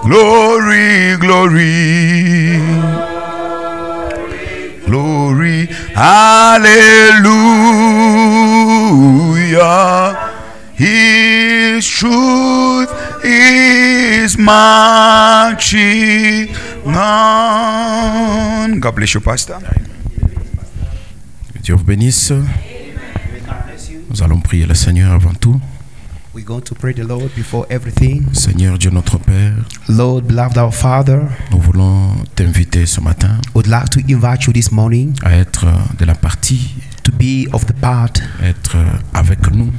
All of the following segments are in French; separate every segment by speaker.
Speaker 1: Glory, glory, glory, hallelujah. His truth is marching on. God bless you, Pastor.
Speaker 2: Dieu vous bénisse. Nous allons prier le Seigneur avant tout.
Speaker 3: We're going to pray the Lord before everything.
Speaker 2: Seigneur Dieu notre Père,
Speaker 3: Lord, beloved our Father,
Speaker 2: nous voulons t'inviter ce matin
Speaker 3: would like to invite you this morning
Speaker 2: à être de la partie,
Speaker 3: to be of the part,
Speaker 2: à être avec nous.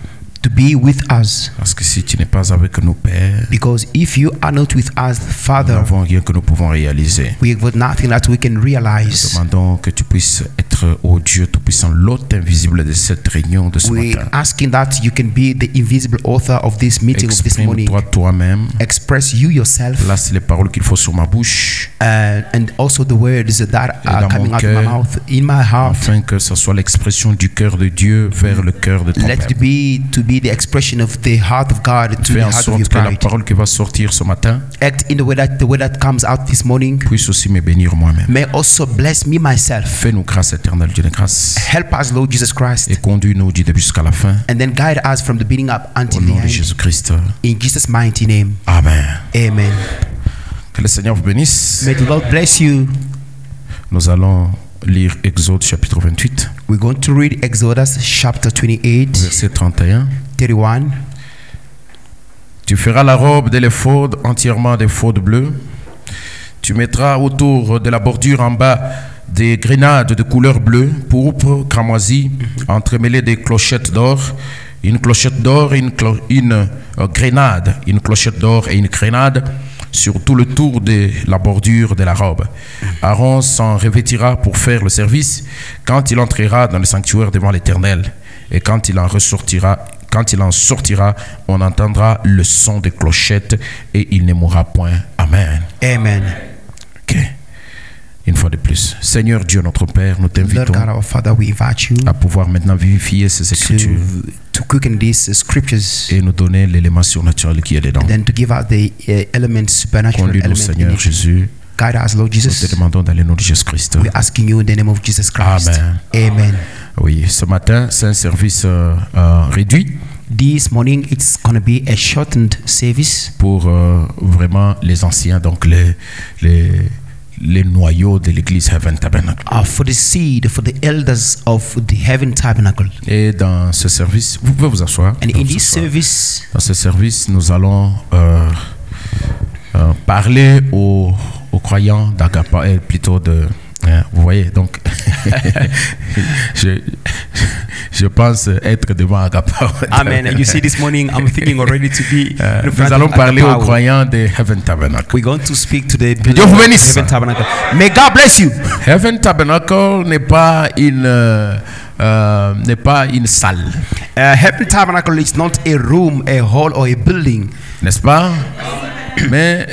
Speaker 3: to be with us.
Speaker 2: Parce que si tu n'es pas avec nous, Père,
Speaker 3: Because if you are not with us,
Speaker 2: nous
Speaker 3: Father,
Speaker 2: n'avons rien que nous pouvons réaliser.
Speaker 3: we have nothing that we can
Speaker 2: Nous
Speaker 3: realize.
Speaker 2: demandons que tu puisses être, ô Dieu Tout-Puissant, l'hôte invisible de cette réunion de ce
Speaker 3: We're
Speaker 2: matin.
Speaker 3: asking that you can be the invisible author of this meeting of this morning.
Speaker 2: Exprime-toi toi-même.
Speaker 3: Express you yourself,
Speaker 2: Place les paroles qu'il faut sur ma bouche,
Speaker 3: and also the words that are
Speaker 2: dans
Speaker 3: coming
Speaker 2: mon
Speaker 3: out of my
Speaker 2: cœur,
Speaker 3: mouth, in my heart.
Speaker 2: afin que ce soit l'expression du cœur de Dieu vers le cœur de ton
Speaker 3: Let
Speaker 2: peuple.
Speaker 3: it be to be the expression of the heart of God to
Speaker 2: Fais
Speaker 3: the
Speaker 2: en
Speaker 3: heart of
Speaker 2: sorte
Speaker 3: your
Speaker 2: que la
Speaker 3: bride.
Speaker 2: parole qui va sortir ce matin
Speaker 3: Act in the way that comes out this morning
Speaker 2: puisse aussi me bénir moi-même.
Speaker 3: may also bless me myself.
Speaker 2: Fais-nous grâce éternelle, Dieu de grâce,
Speaker 3: Help us, Lord Jesus Christ,
Speaker 2: et conduis-nous du début jusqu'à la fin.
Speaker 3: and then guide us from the beginning up
Speaker 2: Au
Speaker 3: until the
Speaker 2: nom de
Speaker 3: end.
Speaker 2: Jésus-Christ.
Speaker 3: In Jesus' mighty name,
Speaker 2: Amen.
Speaker 3: amen.
Speaker 2: Que le Seigneur vous bénisse.
Speaker 3: May the Lord bless you.
Speaker 2: Nous allons lire Exode chapitre 28,
Speaker 3: We're going to read Exodus chapter 28,
Speaker 2: verset 31.
Speaker 3: 31.
Speaker 2: Tu feras la robe de l'éphod entièrement d'éphod bleu. Tu mettras autour de la bordure en bas des grenades de couleur bleue, pourpre, cramoisi, entremêlées des clochettes d'or, une clochette d'or et une grenade, une clochette d'or et une grenade sur tout le tour de la bordure de la robe. Aaron s'en revêtira pour faire le service quand il entrera dans le sanctuaire devant l'Éternel, et quand il en sortira, on entendra le son des clochettes et il ne mourra point. Amen.
Speaker 3: Amen.
Speaker 2: Ok. Une fois de plus, Seigneur Dieu notre Père, nous
Speaker 3: Lord
Speaker 2: t'invitons
Speaker 3: God our Father, we invite you
Speaker 2: à pouvoir maintenant vivifier ces écritures
Speaker 3: to quicken these scriptures
Speaker 2: et nous donner l'élément surnaturel qui est dedans.
Speaker 3: and then to give out the elements, supernatural
Speaker 2: Conduis-nous,
Speaker 3: elements in
Speaker 2: Seigneur
Speaker 3: it.
Speaker 2: Jésus.
Speaker 3: Guide us, Lord
Speaker 2: Nous te
Speaker 3: Jesus.
Speaker 2: demandons dans le nom de Jésus-Christ.
Speaker 3: We're asking you in the name of Jesus Christ.
Speaker 2: Amen.
Speaker 3: Amen.
Speaker 2: Oui, ce matin, c'est un service réduit
Speaker 3: This morning it's going to be a shortened service
Speaker 2: pour vraiment les anciens, donc les noyaux de l'église Heaven Tabernacle.
Speaker 3: for the seed, for the elders of the Heaven Tabernacle.
Speaker 2: Et dans ce service, vous pouvez vous asseoir.
Speaker 3: And
Speaker 2: Vous pouvez
Speaker 3: in
Speaker 2: vous
Speaker 3: this
Speaker 2: asseoir.
Speaker 3: service,
Speaker 2: Dans ce service, nous allons parler aux croyants d'Agapa, plutôt de... vous voyez, donc, je pense être devant Agapa.
Speaker 3: Amen. And you see, this morning I'm thinking already to be. in front
Speaker 2: Nous allons
Speaker 3: of
Speaker 2: parler aux
Speaker 3: Agapa.
Speaker 2: croyants de Heaven Tabernacle.
Speaker 3: We're going to speak to the
Speaker 2: Dieu vous bénisse.
Speaker 3: Heaven Tabernacle. May God bless you.
Speaker 2: Heaven Tabernacle n'est pas une salle,
Speaker 3: Heaven Tabernacle is not a room, a hall, or a building.
Speaker 2: n'est-ce pas? Mais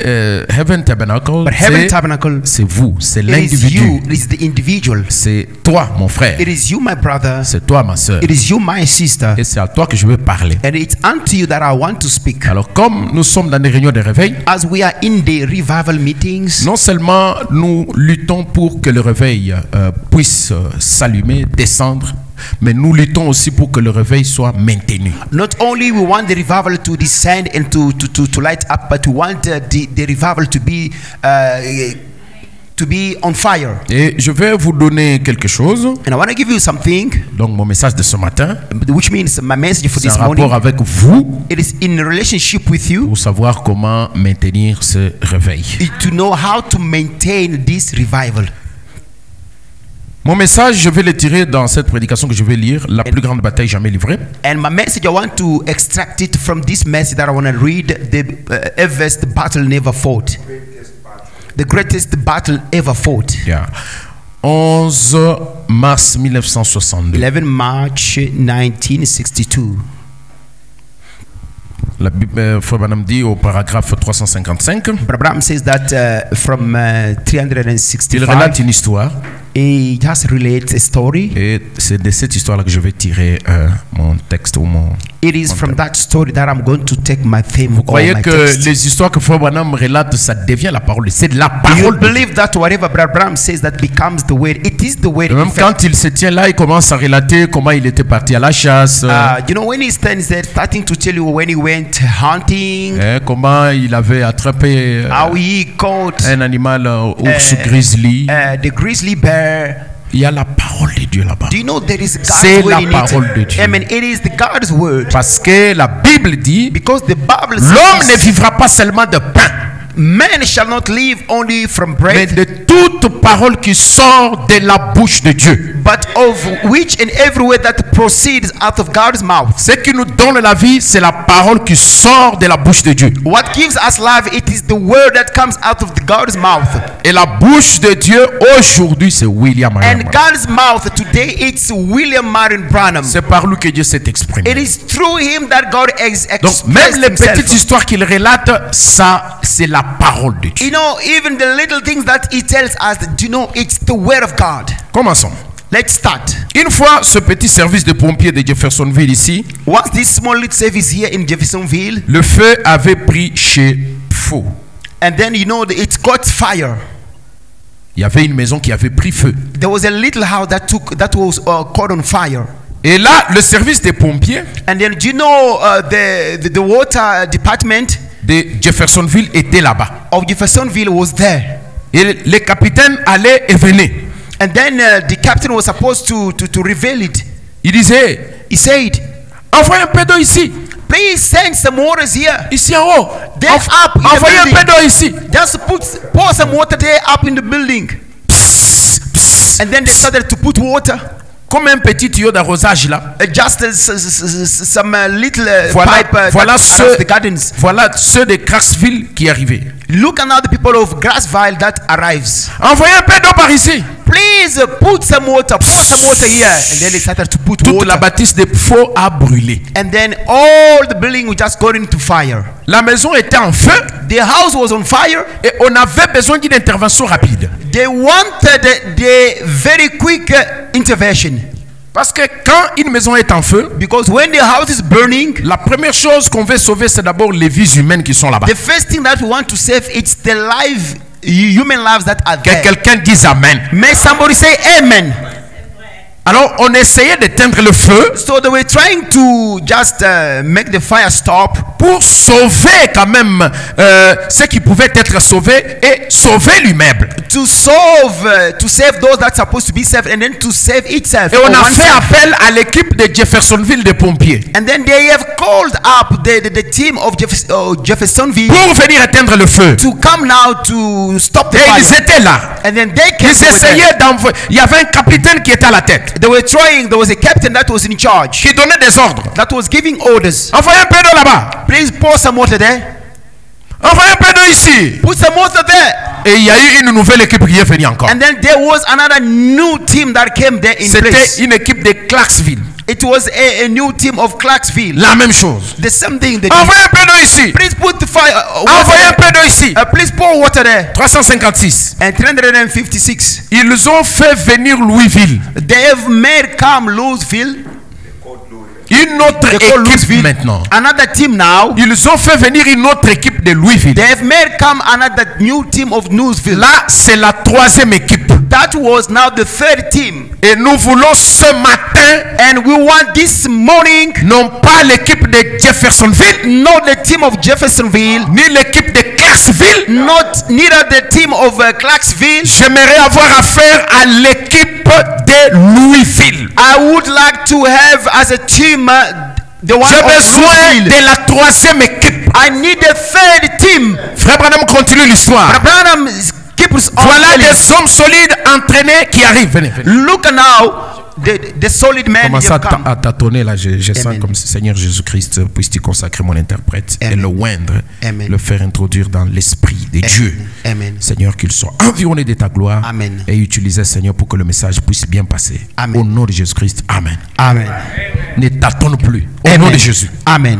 Speaker 2: Heaven Tabernacle,
Speaker 3: But Heaven Tabernacle,
Speaker 2: c'est vous, c'est
Speaker 3: it is
Speaker 2: l'individu.
Speaker 3: you, it is the individual.
Speaker 2: C'est toi, mon frère.
Speaker 3: It is you, my brother.
Speaker 2: C'est toi, ma soeur.
Speaker 3: It is you, my sister.
Speaker 2: Et c'est à toi que je veux parler.
Speaker 3: And it's unto you that I want to speak.
Speaker 2: Alors, comme nous sommes dans des réunions de réveil,
Speaker 3: As we are in the revival meetings,
Speaker 2: non seulement nous luttons pour que le réveil puisse s'allumer, descendre, mais nous luttons aussi pour que le réveil soit maintenu.
Speaker 3: not only we want the revival to descend and to light up, but we want the revival to be on fire.
Speaker 2: Et je vais vous donner quelque chose.
Speaker 3: And I want to give you something,
Speaker 2: Donc, mon message de ce matin,
Speaker 3: which means my message for
Speaker 2: c'est
Speaker 3: this
Speaker 2: en rapport
Speaker 3: morning.
Speaker 2: avec vous
Speaker 3: It is in relationship with you
Speaker 2: pour savoir comment maintenir ce réveil.
Speaker 3: to know how to maintain this revival.
Speaker 2: Mon message, je vais le tirer dans cette prédication que je vais lire, la plus grande bataille jamais livrée.
Speaker 3: And my message, I want to extract it from this message that I want to read, the earliest battle never fought. The greatest battle ever fought.
Speaker 2: Yeah. 11 mars 1962.
Speaker 3: 11 March 1962.
Speaker 2: La Bible, Frère Branham dit au paragraphe 355,
Speaker 3: Abraham says that from
Speaker 2: il
Speaker 3: 365,
Speaker 2: relate une histoire.
Speaker 3: he just relates a story.
Speaker 2: Et c'est de cette histoire-là que je vais tirer mon texte ou
Speaker 3: It is from that story that I'm going to take my theme.
Speaker 2: Vous
Speaker 3: or
Speaker 2: croyez
Speaker 3: my
Speaker 2: que
Speaker 3: text.
Speaker 2: les histoires que Frère Branham relate, ça devient la parole? C'est de la
Speaker 3: Do you
Speaker 2: parole.
Speaker 3: believe that whatever Brother Branham says that becomes the word? It is the word.
Speaker 2: Et même
Speaker 3: In fact,
Speaker 2: quand il se tient là, il commence à relater comment il était parti à la chasse,
Speaker 3: you know, when he stands there, starting to tell you when he went hunting,
Speaker 2: comment il avait attrapé
Speaker 3: how he caught
Speaker 2: un animal ours grizzly.
Speaker 3: the grizzly bear.
Speaker 2: Il y a la parole de Dieu là-bas.
Speaker 3: Do you know there is
Speaker 2: C'est
Speaker 3: God's word
Speaker 2: la
Speaker 3: in
Speaker 2: parole de
Speaker 3: it?
Speaker 2: Dieu.
Speaker 3: Amen. It is the God's word.
Speaker 2: Parce que la Bible dit,
Speaker 3: Because the Bible
Speaker 2: l'homme ne
Speaker 3: says,
Speaker 2: vivra pas seulement de pain,
Speaker 3: man shall not live only from
Speaker 2: mais
Speaker 3: bread,
Speaker 2: de toute parole qui sort de la bouche de Dieu.
Speaker 3: but of which and every word that proceeds out of God's mouth.
Speaker 2: Ce qui nous donne la vie, c'est la parole qui sort de la bouche de Dieu.
Speaker 3: What gives us life, it is the word that comes out of the God's mouth.
Speaker 2: Et la bouche de Dieu aujourd'hui, c'est William
Speaker 3: And
Speaker 2: Branham.
Speaker 3: God's mouth today, it's William Marion Branham.
Speaker 2: C'est par lui que Dieu s'est exprimé.
Speaker 3: It is through him that God
Speaker 2: Donc même
Speaker 3: expressed
Speaker 2: les petites
Speaker 3: himself.
Speaker 2: histoires qu'il relate, ça c'est la parole de Dieu.
Speaker 3: You know, even the little things that he tells us, do you know, it's the word of God.
Speaker 2: Commençons.
Speaker 3: Let's start.
Speaker 2: Une fois ce petit service de pompiers de Jeffersonville ici,
Speaker 3: Once this small little service here in Jeffersonville,
Speaker 2: le feu avait pris chez Faux.
Speaker 3: and then you know it got fire.
Speaker 2: Il y avait une maison qui avait pris feu.
Speaker 3: There was a little house that was caught on fire.
Speaker 2: Et là, le service des pompiers
Speaker 3: And then do you know the water department
Speaker 2: de Jeffersonville était là-bas.
Speaker 3: of Jeffersonville was there.
Speaker 2: Et les capitaines allaient et venaient.
Speaker 3: And then the captain was supposed to reveal it.
Speaker 2: Il disait,
Speaker 3: He said,
Speaker 2: envoyez un peu d'eau ici.
Speaker 3: please send some waters here.
Speaker 2: Ici en haut.
Speaker 3: They're up in the
Speaker 2: Envoyez un
Speaker 3: building.
Speaker 2: peu d'eau ici.
Speaker 3: Just pour some water there up in the building.
Speaker 2: Psst, psst.
Speaker 3: And then they started to put water.
Speaker 2: Comme un petit tuyau d'arrosage là.
Speaker 3: Just some little
Speaker 2: Voilà,
Speaker 3: pipe
Speaker 2: voilà,
Speaker 3: that
Speaker 2: ceux,
Speaker 3: around the gardens.
Speaker 2: voilà ceux de Clarksville qui arrivaient.
Speaker 3: Look at now the people of Grassville that arrives.
Speaker 2: Envoyez un peu d'eau par ici.
Speaker 3: Please put some water, pour some water here. And then they started to put
Speaker 2: Toute la
Speaker 3: water.
Speaker 2: bâtisse de Faux a brûlé.
Speaker 3: And then all the building was just got into fire.
Speaker 2: La maison était en feu
Speaker 3: The house was on fire.
Speaker 2: et on avait besoin d'une intervention rapide.
Speaker 3: They wanted the very quick intervention.
Speaker 2: Parce que quand une maison est en feu,
Speaker 3: Because when the house is burning,
Speaker 2: la première chose qu'on veut sauver, c'est d'abord les vies humaines qui sont là-bas.
Speaker 3: the first thing that we want to save, it's the human lives that are
Speaker 2: Que
Speaker 3: there.
Speaker 2: quelqu'un dise Amen.
Speaker 3: May somebody say amen.
Speaker 2: Alors on essayait d'éteindre le feu
Speaker 3: So they were trying to just make the fire stop
Speaker 2: pour sauver quand même ce qui pouvait être sauvé et sauver l'immeuble.
Speaker 3: to save those that's supposed to be saved, and then to save itself.
Speaker 2: Et on
Speaker 3: or
Speaker 2: a fait
Speaker 3: oneself.
Speaker 2: appel à l'équipe de Jeffersonville de pompiers
Speaker 3: And then they have called up the team of Jeffersonville
Speaker 2: pour venir éteindre le feu.
Speaker 3: to come now to stop the
Speaker 2: Et ils
Speaker 3: fire.
Speaker 2: étaient là.
Speaker 3: And then they came.
Speaker 2: Ils
Speaker 3: They were there.
Speaker 2: essayaient d'envoyer. Il y avait un capitaine qui était à la tête,
Speaker 3: They were trying. There was a captain that was in charge,
Speaker 2: qui donnait des ordres.
Speaker 3: that was giving orders.
Speaker 2: Envoyez un peu d'eau là-bas.
Speaker 3: Please pour some water there.
Speaker 2: Envoyez un peu d'eau ici.
Speaker 3: Put some water there.
Speaker 2: Et il y a eu une nouvelle équipe qui est venue encore.
Speaker 3: And then there was another new team that came there in
Speaker 2: C'était
Speaker 3: place.
Speaker 2: une équipe de Clarksville.
Speaker 3: It was a new team of Clarksville.
Speaker 2: La même chose.
Speaker 3: The same thing. They did.
Speaker 2: Envoyez un peu d'eau ici.
Speaker 3: Please put the fire.
Speaker 2: Envoyez un peu d'eau ici.
Speaker 3: Please pour water there.
Speaker 2: 356.
Speaker 3: And 356.
Speaker 2: Ils ont fait venir Louisville.
Speaker 3: They have made come Louisville.
Speaker 2: Une autre
Speaker 3: They call
Speaker 2: équipe
Speaker 3: Louisville.
Speaker 2: maintenant.
Speaker 3: Another team now.
Speaker 2: Ils ont fait venir une autre équipe de Louisville.
Speaker 3: They have made come another new team of Louisville.
Speaker 2: Là, c'est la troisième équipe.
Speaker 3: That was now the third team.
Speaker 2: Et nous voulons ce matin,
Speaker 3: And we want this morning,
Speaker 2: non pas l'équipe de Jeffersonville,
Speaker 3: not the team of Jeffersonville,
Speaker 2: ni l'équipe de Clarksville.
Speaker 3: neither the team of Clarksville.
Speaker 2: J'aimerais avoir affaire à l'équipe de Louisville.
Speaker 3: I would like to have as a team the one
Speaker 2: J'ai
Speaker 3: of
Speaker 2: besoin
Speaker 3: Louisville.
Speaker 2: de la troisième équipe.
Speaker 3: I need a third team.
Speaker 2: Frère Branham continue l'histoire.
Speaker 3: Branham keeps on
Speaker 2: Voilà
Speaker 3: telling.
Speaker 2: des hommes solides entraînés qui arrivent. Venez, venez.
Speaker 3: Look now, the solid man
Speaker 2: Commence
Speaker 3: have come.
Speaker 2: à tâtonner là, je sens
Speaker 3: Amen.
Speaker 2: comme Seigneur Jésus-Christ, puisse-tu consacrer mon interprète et
Speaker 3: Amen.
Speaker 2: le oindre,
Speaker 3: Amen.
Speaker 2: le faire introduire dans l'esprit de Dieu.
Speaker 3: Amen.
Speaker 2: Seigneur, qu'il soit environné de ta gloire
Speaker 3: Amen.
Speaker 2: et utilisé, Seigneur, pour que le message puisse bien passer.
Speaker 3: Amen.
Speaker 2: Au nom de Jésus-Christ, Amen.
Speaker 3: Amen.
Speaker 2: Ne tâtonne plus. Au nom
Speaker 3: Amen.
Speaker 2: de Jésus.
Speaker 3: Amen.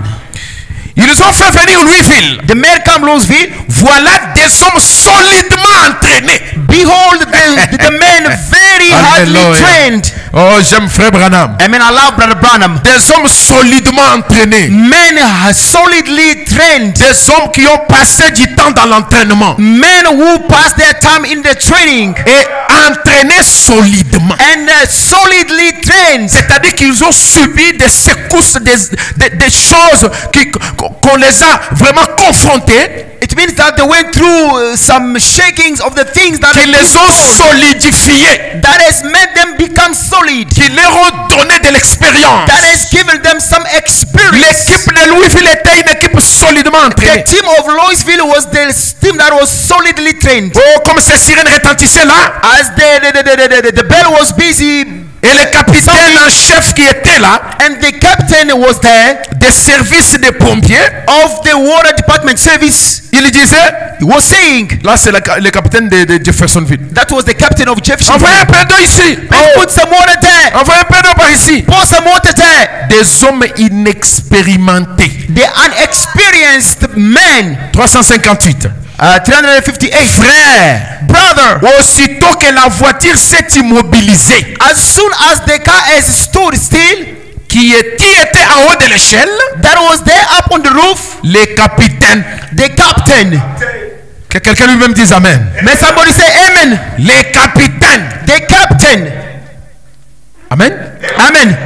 Speaker 2: Ils ont fait venir Louisville.
Speaker 3: The men come Louisville.
Speaker 2: Voilà des hommes solidement entraînés.
Speaker 3: Behold the men very hardly
Speaker 2: Alléluia.
Speaker 3: trained.
Speaker 2: Oh, j'aime Frère Branham.
Speaker 3: I mean, I love Brother Branham.
Speaker 2: Des hommes solidement entraînés.
Speaker 3: Men are solidly trained.
Speaker 2: Des hommes qui ont passé du temps dans l'entraînement.
Speaker 3: Men who pass their time in the training
Speaker 2: Et entraînés solidement.
Speaker 3: and solidly trained.
Speaker 2: C'est-à-dire qu'ils ont subi des secousses, des choses qu'on les a vraiment confrontés,
Speaker 3: It means that they went through some shakings of the things that
Speaker 2: qui les ont solidifiés,
Speaker 3: that has made them become solid.
Speaker 2: qui leur ont donné de l'expérience.
Speaker 3: That has given them some experience.
Speaker 2: L'équipe de Louisville était une équipe solidement
Speaker 3: The
Speaker 2: entraînée.
Speaker 3: team of Louisville was the team that was solidly trained.
Speaker 2: Oh, comme ces sirènes retentissaient là,
Speaker 3: As the bell was busy
Speaker 2: et le capitaine en chef qui était là,
Speaker 3: and the captain was there
Speaker 2: des services de pompiers,
Speaker 3: of the water department service,
Speaker 2: il disait,
Speaker 3: he was saying,
Speaker 2: là c'est le capitaine de Jeffersonville,
Speaker 3: that was the captain of Jefferson.
Speaker 2: envoyez un peu d'eau ici,
Speaker 3: Let's put some water there.
Speaker 2: envoyez un peu d'eau par ici.
Speaker 3: Pour some water there.
Speaker 2: Des hommes inexpérimentés.
Speaker 3: The unexperienced men.
Speaker 2: 358.
Speaker 3: 358.
Speaker 2: Frère,
Speaker 3: Brother,
Speaker 2: aussitôt que la voiture s'est immobilisée,
Speaker 3: as soon as the car has stood still,
Speaker 2: qui était en haut de l'échelle,
Speaker 3: that was there up on the roof,
Speaker 2: les capitaines,
Speaker 3: the captain.
Speaker 2: que quelqu'un lui-même dise Amen.
Speaker 3: May somebody say amen.
Speaker 2: Les capitaines.
Speaker 3: The captain.
Speaker 2: Amen.
Speaker 3: Amen.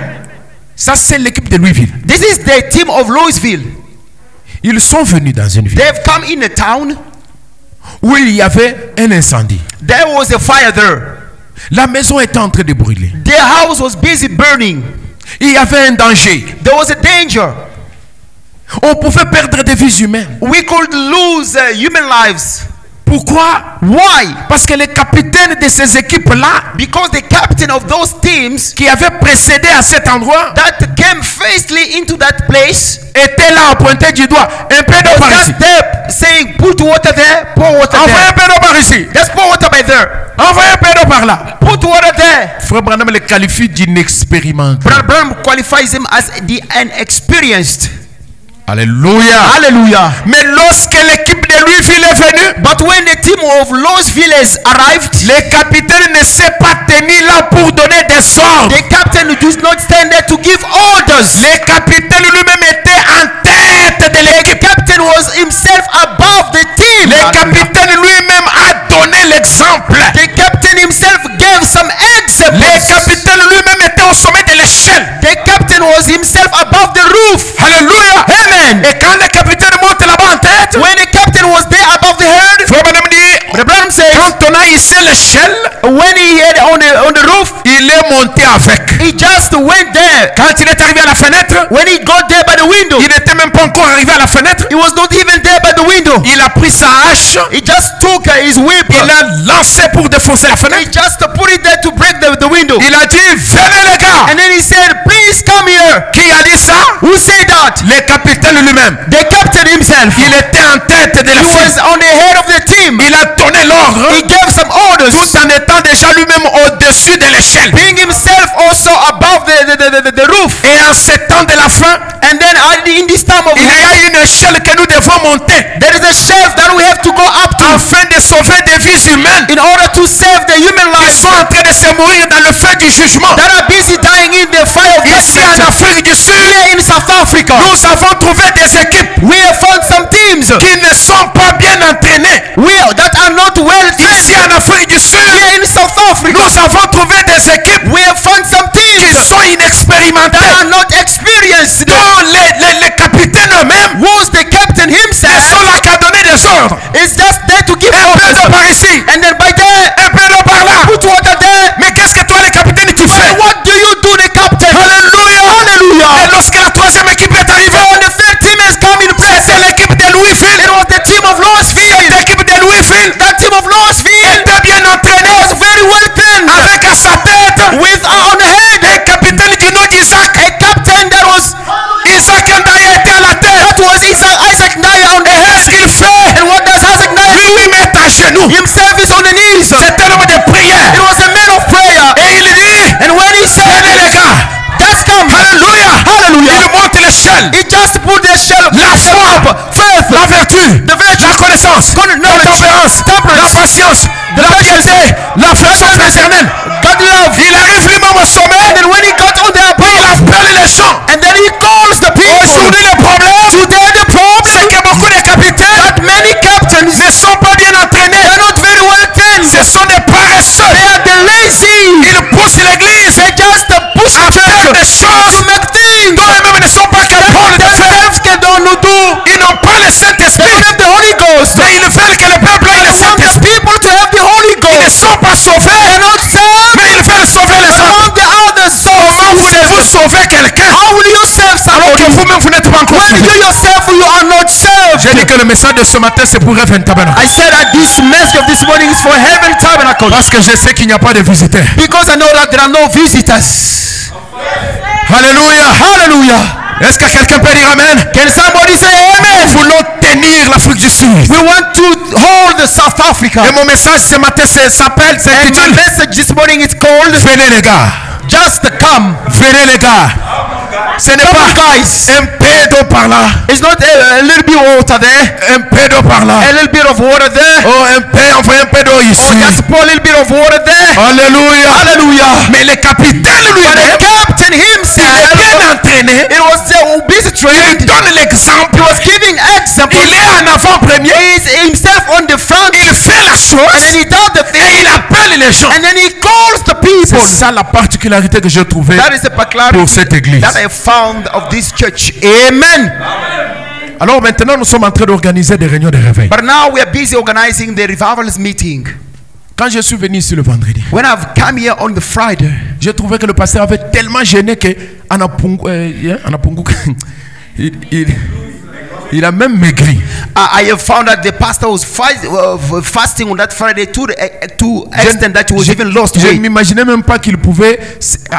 Speaker 2: Ça, c'est l'équipe de Louisville.
Speaker 3: This is the team of Louisville.
Speaker 2: Ils sont venus dans une ville
Speaker 3: They've come in a town.
Speaker 2: où il y avait un incendie.
Speaker 3: There was a fire there.
Speaker 2: La maison était en train de brûler.
Speaker 3: Their house was busy burning.
Speaker 2: Il y avait un danger.
Speaker 3: There was a danger.
Speaker 2: On pouvait perdre des vies humaines.
Speaker 3: We could lose human lives.
Speaker 2: Pourquoi?
Speaker 3: Why?
Speaker 2: Parce que les capitaines de ces équipes-là,
Speaker 3: Because the captain of those teams
Speaker 2: qui avaient précédé à cet endroit,
Speaker 3: that came firstly into that place
Speaker 2: étaient là à pointer du doigt. Un peu d'eau par ici.
Speaker 3: just there saying, put water there, pour water
Speaker 2: Envoyez un
Speaker 3: there.
Speaker 2: peu d'eau par ici.
Speaker 3: Just pour water by there.
Speaker 2: Envoyez un peu d'eau par là.
Speaker 3: Put water there.
Speaker 2: Frère Branham le qualifie d'inexpérimenté.
Speaker 3: Brother Branham qualifies him as the inexperienced.
Speaker 2: Alléluia.
Speaker 3: Hallelujah.
Speaker 2: Mais lorsque l'équipe de Louisville est venue,
Speaker 3: But when the team of Louisville has arrived,
Speaker 2: le capitaine ne s'est pas tenu là pour donner des ordres.
Speaker 3: the captain does not stand there to give orders.
Speaker 2: Le capitaine lui-même était en tête de
Speaker 3: The
Speaker 2: l'équipe.
Speaker 3: captain was himself above the team.
Speaker 2: Le capitaine lui-même a donné l'exemple.
Speaker 3: The captain himself gave some examples.
Speaker 2: Le capitaine lui-même était au sommet de l'échelle.
Speaker 3: The captain was himself above the roof.
Speaker 2: Alléluia.
Speaker 3: Amen.
Speaker 2: Et quand le capitaine monte là-bas en tête,
Speaker 3: When the captain was there above the herd,
Speaker 2: Frère Branham dit,
Speaker 3: the Branham says,
Speaker 2: quand on a hissé l'échelle,
Speaker 3: when he had on the roof,
Speaker 2: il est monté avec.
Speaker 3: he just went there.
Speaker 2: Quand il est arrivé à la fenêtre,
Speaker 3: When he got there by the window,
Speaker 2: il n'était même pas encore arrivé à la fenêtre.
Speaker 3: he was not even there by the window.
Speaker 2: Il a pris sa hache,
Speaker 3: He just took his whip.
Speaker 2: il a lancé pour défoncer la
Speaker 3: He
Speaker 2: fenêtre.
Speaker 3: just put it there to break the window.
Speaker 2: Il a dit, venez les gars.
Speaker 3: And then he said, please come here.
Speaker 2: Qui a dit ça?
Speaker 3: Who said that?
Speaker 2: Le capitaine lui-même.
Speaker 3: The captain himself.
Speaker 2: Il était en tête de la
Speaker 3: He
Speaker 2: file.
Speaker 3: was on the head of the team.
Speaker 2: Il a donné l'ordre
Speaker 3: He gave some orders,
Speaker 2: tout en étant déjà lui-même au-dessus de l'échelle.
Speaker 3: being himself also above the roof.
Speaker 2: Et en ce temps de la fin,
Speaker 3: And then in this time of
Speaker 2: il y a une échelle que nous devons monter
Speaker 3: there is a shelf that we have to go up to
Speaker 2: afin de sauver des vies humaines
Speaker 3: in order to save the human
Speaker 2: qui
Speaker 3: lives
Speaker 2: sont en train de se mourir dans le feu du jugement.
Speaker 3: that are busy dying in the fire of
Speaker 2: Ici en
Speaker 3: judgment.
Speaker 2: Afrique du Sud,
Speaker 3: Here in South Africa,
Speaker 2: nous avons trouvé des équipes
Speaker 3: we have found some teams
Speaker 2: qui ne sont pas bien entraînées.
Speaker 3: that are not well
Speaker 2: Ici
Speaker 3: trained.
Speaker 2: en Afrique du Sud,
Speaker 3: Here in South Africa,
Speaker 2: nous avons trouvé des équipes
Speaker 3: we have found some
Speaker 2: qui
Speaker 3: teams
Speaker 2: sont
Speaker 3: that
Speaker 2: inexpérimentées,
Speaker 3: are not experienced.
Speaker 2: dont les capitaines eux-mêmes
Speaker 3: Who's the captain
Speaker 2: ne
Speaker 3: himself
Speaker 2: sont là qu'à donner des ordres.
Speaker 3: is just there to give
Speaker 2: Un peu
Speaker 3: orders.
Speaker 2: d'eau par ici,
Speaker 3: And then by there,
Speaker 2: un peu d'eau par là.
Speaker 3: put water there.
Speaker 2: Mais qu'est-ce que toi, le capitaine, tu fais?
Speaker 3: But what do you do, the captain?
Speaker 2: Alléluia.
Speaker 3: Hallelujah.
Speaker 2: Et lorsque la troisième équipe est arrivée,
Speaker 3: When the third team has come in place,
Speaker 2: c'est l'équipe de Louisville.
Speaker 3: it was the team of Louisville.
Speaker 2: L'équipe de Louisville
Speaker 3: That team of Louisville
Speaker 2: était bien entraînée
Speaker 3: was very well trained
Speaker 2: avec à sa tête
Speaker 3: with on the head
Speaker 2: un capitaine du nom d'Isaac.
Speaker 3: a captain that was
Speaker 2: Isaac Ndaya était à la tête.
Speaker 3: Isaac Naya on the
Speaker 2: Et
Speaker 3: head.
Speaker 2: qu'est-ce qu'il fait?
Speaker 3: And what does Isaac Naya
Speaker 2: patience, la piété, l'affection fraternelle.
Speaker 3: God love.
Speaker 2: Il arrive lui-même au sommet.
Speaker 3: And then when he got on their
Speaker 2: Il
Speaker 3: boat,
Speaker 2: appelle les gens.
Speaker 3: and then he calls the people.
Speaker 2: Aujourd'hui, le problème,
Speaker 3: Today the problem
Speaker 2: c'est que beaucoup de capitaines
Speaker 3: that many captains
Speaker 2: ne sont pas bien entraînés.
Speaker 3: are not very well trained.
Speaker 2: Ce sont des paresseux.
Speaker 3: They are the lazy.
Speaker 2: Ils poussent l'église
Speaker 3: They just push
Speaker 2: à faire
Speaker 3: church
Speaker 2: des choses
Speaker 3: to make things
Speaker 2: dont eux-mêmes ne sont pas capables de faire.
Speaker 3: themselves can don't do.
Speaker 2: Ils n'ont pas le
Speaker 3: They
Speaker 2: Saint-Esprit.
Speaker 3: don't have the Holy Ghost.
Speaker 2: Mais ils veulent que le peuple ait le
Speaker 3: They want the
Speaker 2: Saint-Esprit.
Speaker 3: people to have the Holy
Speaker 2: Ils ne
Speaker 3: Ghost.
Speaker 2: sont pas sauvés,
Speaker 3: They are not saved.
Speaker 2: mais ils veulent sauver les autres.
Speaker 3: Among the other souls,
Speaker 2: Comment voulez-vous sauver quelqu'un
Speaker 3: how will you save
Speaker 2: alors que
Speaker 3: somebody
Speaker 2: vous-même vous n'êtes pas encore
Speaker 3: when
Speaker 2: sauvé?
Speaker 3: you yourself you are not saved?
Speaker 2: J'ai dit que le message de ce matin c'est pour Heaven Tabernacle.
Speaker 3: I said that this message of this morning is for Heaven Tabernacle
Speaker 2: Parce que je sais qu'il n'y a pas de visiteurs.
Speaker 3: because I know that there are no visitors.
Speaker 2: Alléluia.
Speaker 3: Hallelujah.
Speaker 2: Est-ce que quelqu'un peut dire Amen?
Speaker 3: Can somebody say amen?
Speaker 2: Nous voulons tenir l'Afrique du Sud.
Speaker 3: We want to hold the South Africa.
Speaker 2: Et mon message ce matin s'appelle,
Speaker 3: And my
Speaker 2: s'intitule
Speaker 3: message this morning is called
Speaker 2: Venez les gars.
Speaker 3: Just Come.
Speaker 2: Venez les gars. Ce n'est
Speaker 3: Come
Speaker 2: pas
Speaker 3: guys.
Speaker 2: un peu d'eau par là,
Speaker 3: It's not a little bit of water there,
Speaker 2: un peu d'eau par là.
Speaker 3: a little bit of water there,
Speaker 2: Oh, un peu, enfin un peu d'eau ici.
Speaker 3: or just pour a little bit of water there.
Speaker 2: Alléluia.
Speaker 3: Hallelujah.
Speaker 2: Mais le capitaine
Speaker 3: But
Speaker 2: lui-même,
Speaker 3: the captain
Speaker 2: il est
Speaker 3: himself,
Speaker 2: bien entraîné.
Speaker 3: it was busy
Speaker 2: Il
Speaker 3: trained.
Speaker 2: donne l'exemple.
Speaker 3: He was giving example.
Speaker 2: Il est en avant-premier.
Speaker 3: He is himself on the front,
Speaker 2: Il fait la
Speaker 3: and
Speaker 2: chose
Speaker 3: then he does the
Speaker 2: et
Speaker 3: thing,
Speaker 2: il appelle les gens.
Speaker 3: and then he calls the people.
Speaker 2: C'est ça la particularité que j'ai trouvée
Speaker 3: That is the peculiarity
Speaker 2: pour cette église.
Speaker 3: that I found of this church. Amen.
Speaker 2: Alors maintenant, nous sommes en train d'organiser des réunions de réveil.
Speaker 3: But now we are busy organizing the revivalist meeting.
Speaker 2: Quand je suis venu ici le vendredi,
Speaker 3: When I've come here on the Friday,
Speaker 2: j'ai trouvé que le pasteur avait tellement gêné que Anapungu, il a même maigri.
Speaker 3: I have found that the pastor was fasting on that Friday to extent that he was even lost
Speaker 2: Je ne
Speaker 3: weight.
Speaker 2: m'imaginais même pas qu'il pouvait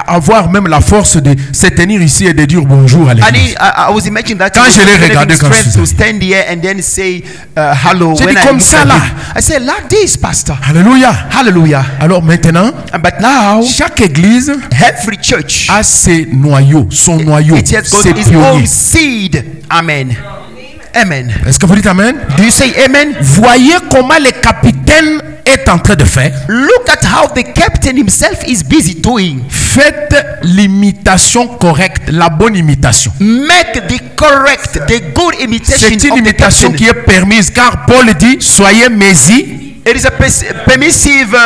Speaker 2: avoir même la force de se tenir ici et de dire bonjour à
Speaker 3: And
Speaker 2: l'église.
Speaker 3: I was imagining that
Speaker 2: Quand
Speaker 3: he
Speaker 2: je l'ai
Speaker 3: was having
Speaker 2: regardé quand je
Speaker 3: strength
Speaker 2: suis
Speaker 3: to stand here and then say hello.
Speaker 2: J'ai
Speaker 3: When
Speaker 2: dit
Speaker 3: I
Speaker 2: comme
Speaker 3: looked
Speaker 2: ça,
Speaker 3: at
Speaker 2: là.
Speaker 3: him. I said like this, pastor.
Speaker 2: Alléluia.
Speaker 3: Hallelujah.
Speaker 2: Alors maintenant,
Speaker 3: But now
Speaker 2: chaque église
Speaker 3: every church
Speaker 2: a ses noyaux, son noyau,
Speaker 3: it has got
Speaker 2: ses
Speaker 3: its own
Speaker 2: pionniers.
Speaker 3: seed. Amen. Amen.
Speaker 2: Est-ce que vous dites Amen?
Speaker 3: Do you say amen?
Speaker 2: Voyez comment le capitaine est en train de faire.
Speaker 3: Look at how the captain himself is busy doing.
Speaker 2: Faites l'imitation correcte, la bonne imitation.
Speaker 3: Make the correct, the good imitation
Speaker 2: C'est une
Speaker 3: of the
Speaker 2: imitation
Speaker 3: captain.
Speaker 2: qui est permise car Paul dit soyez mésis.
Speaker 3: It is a permissive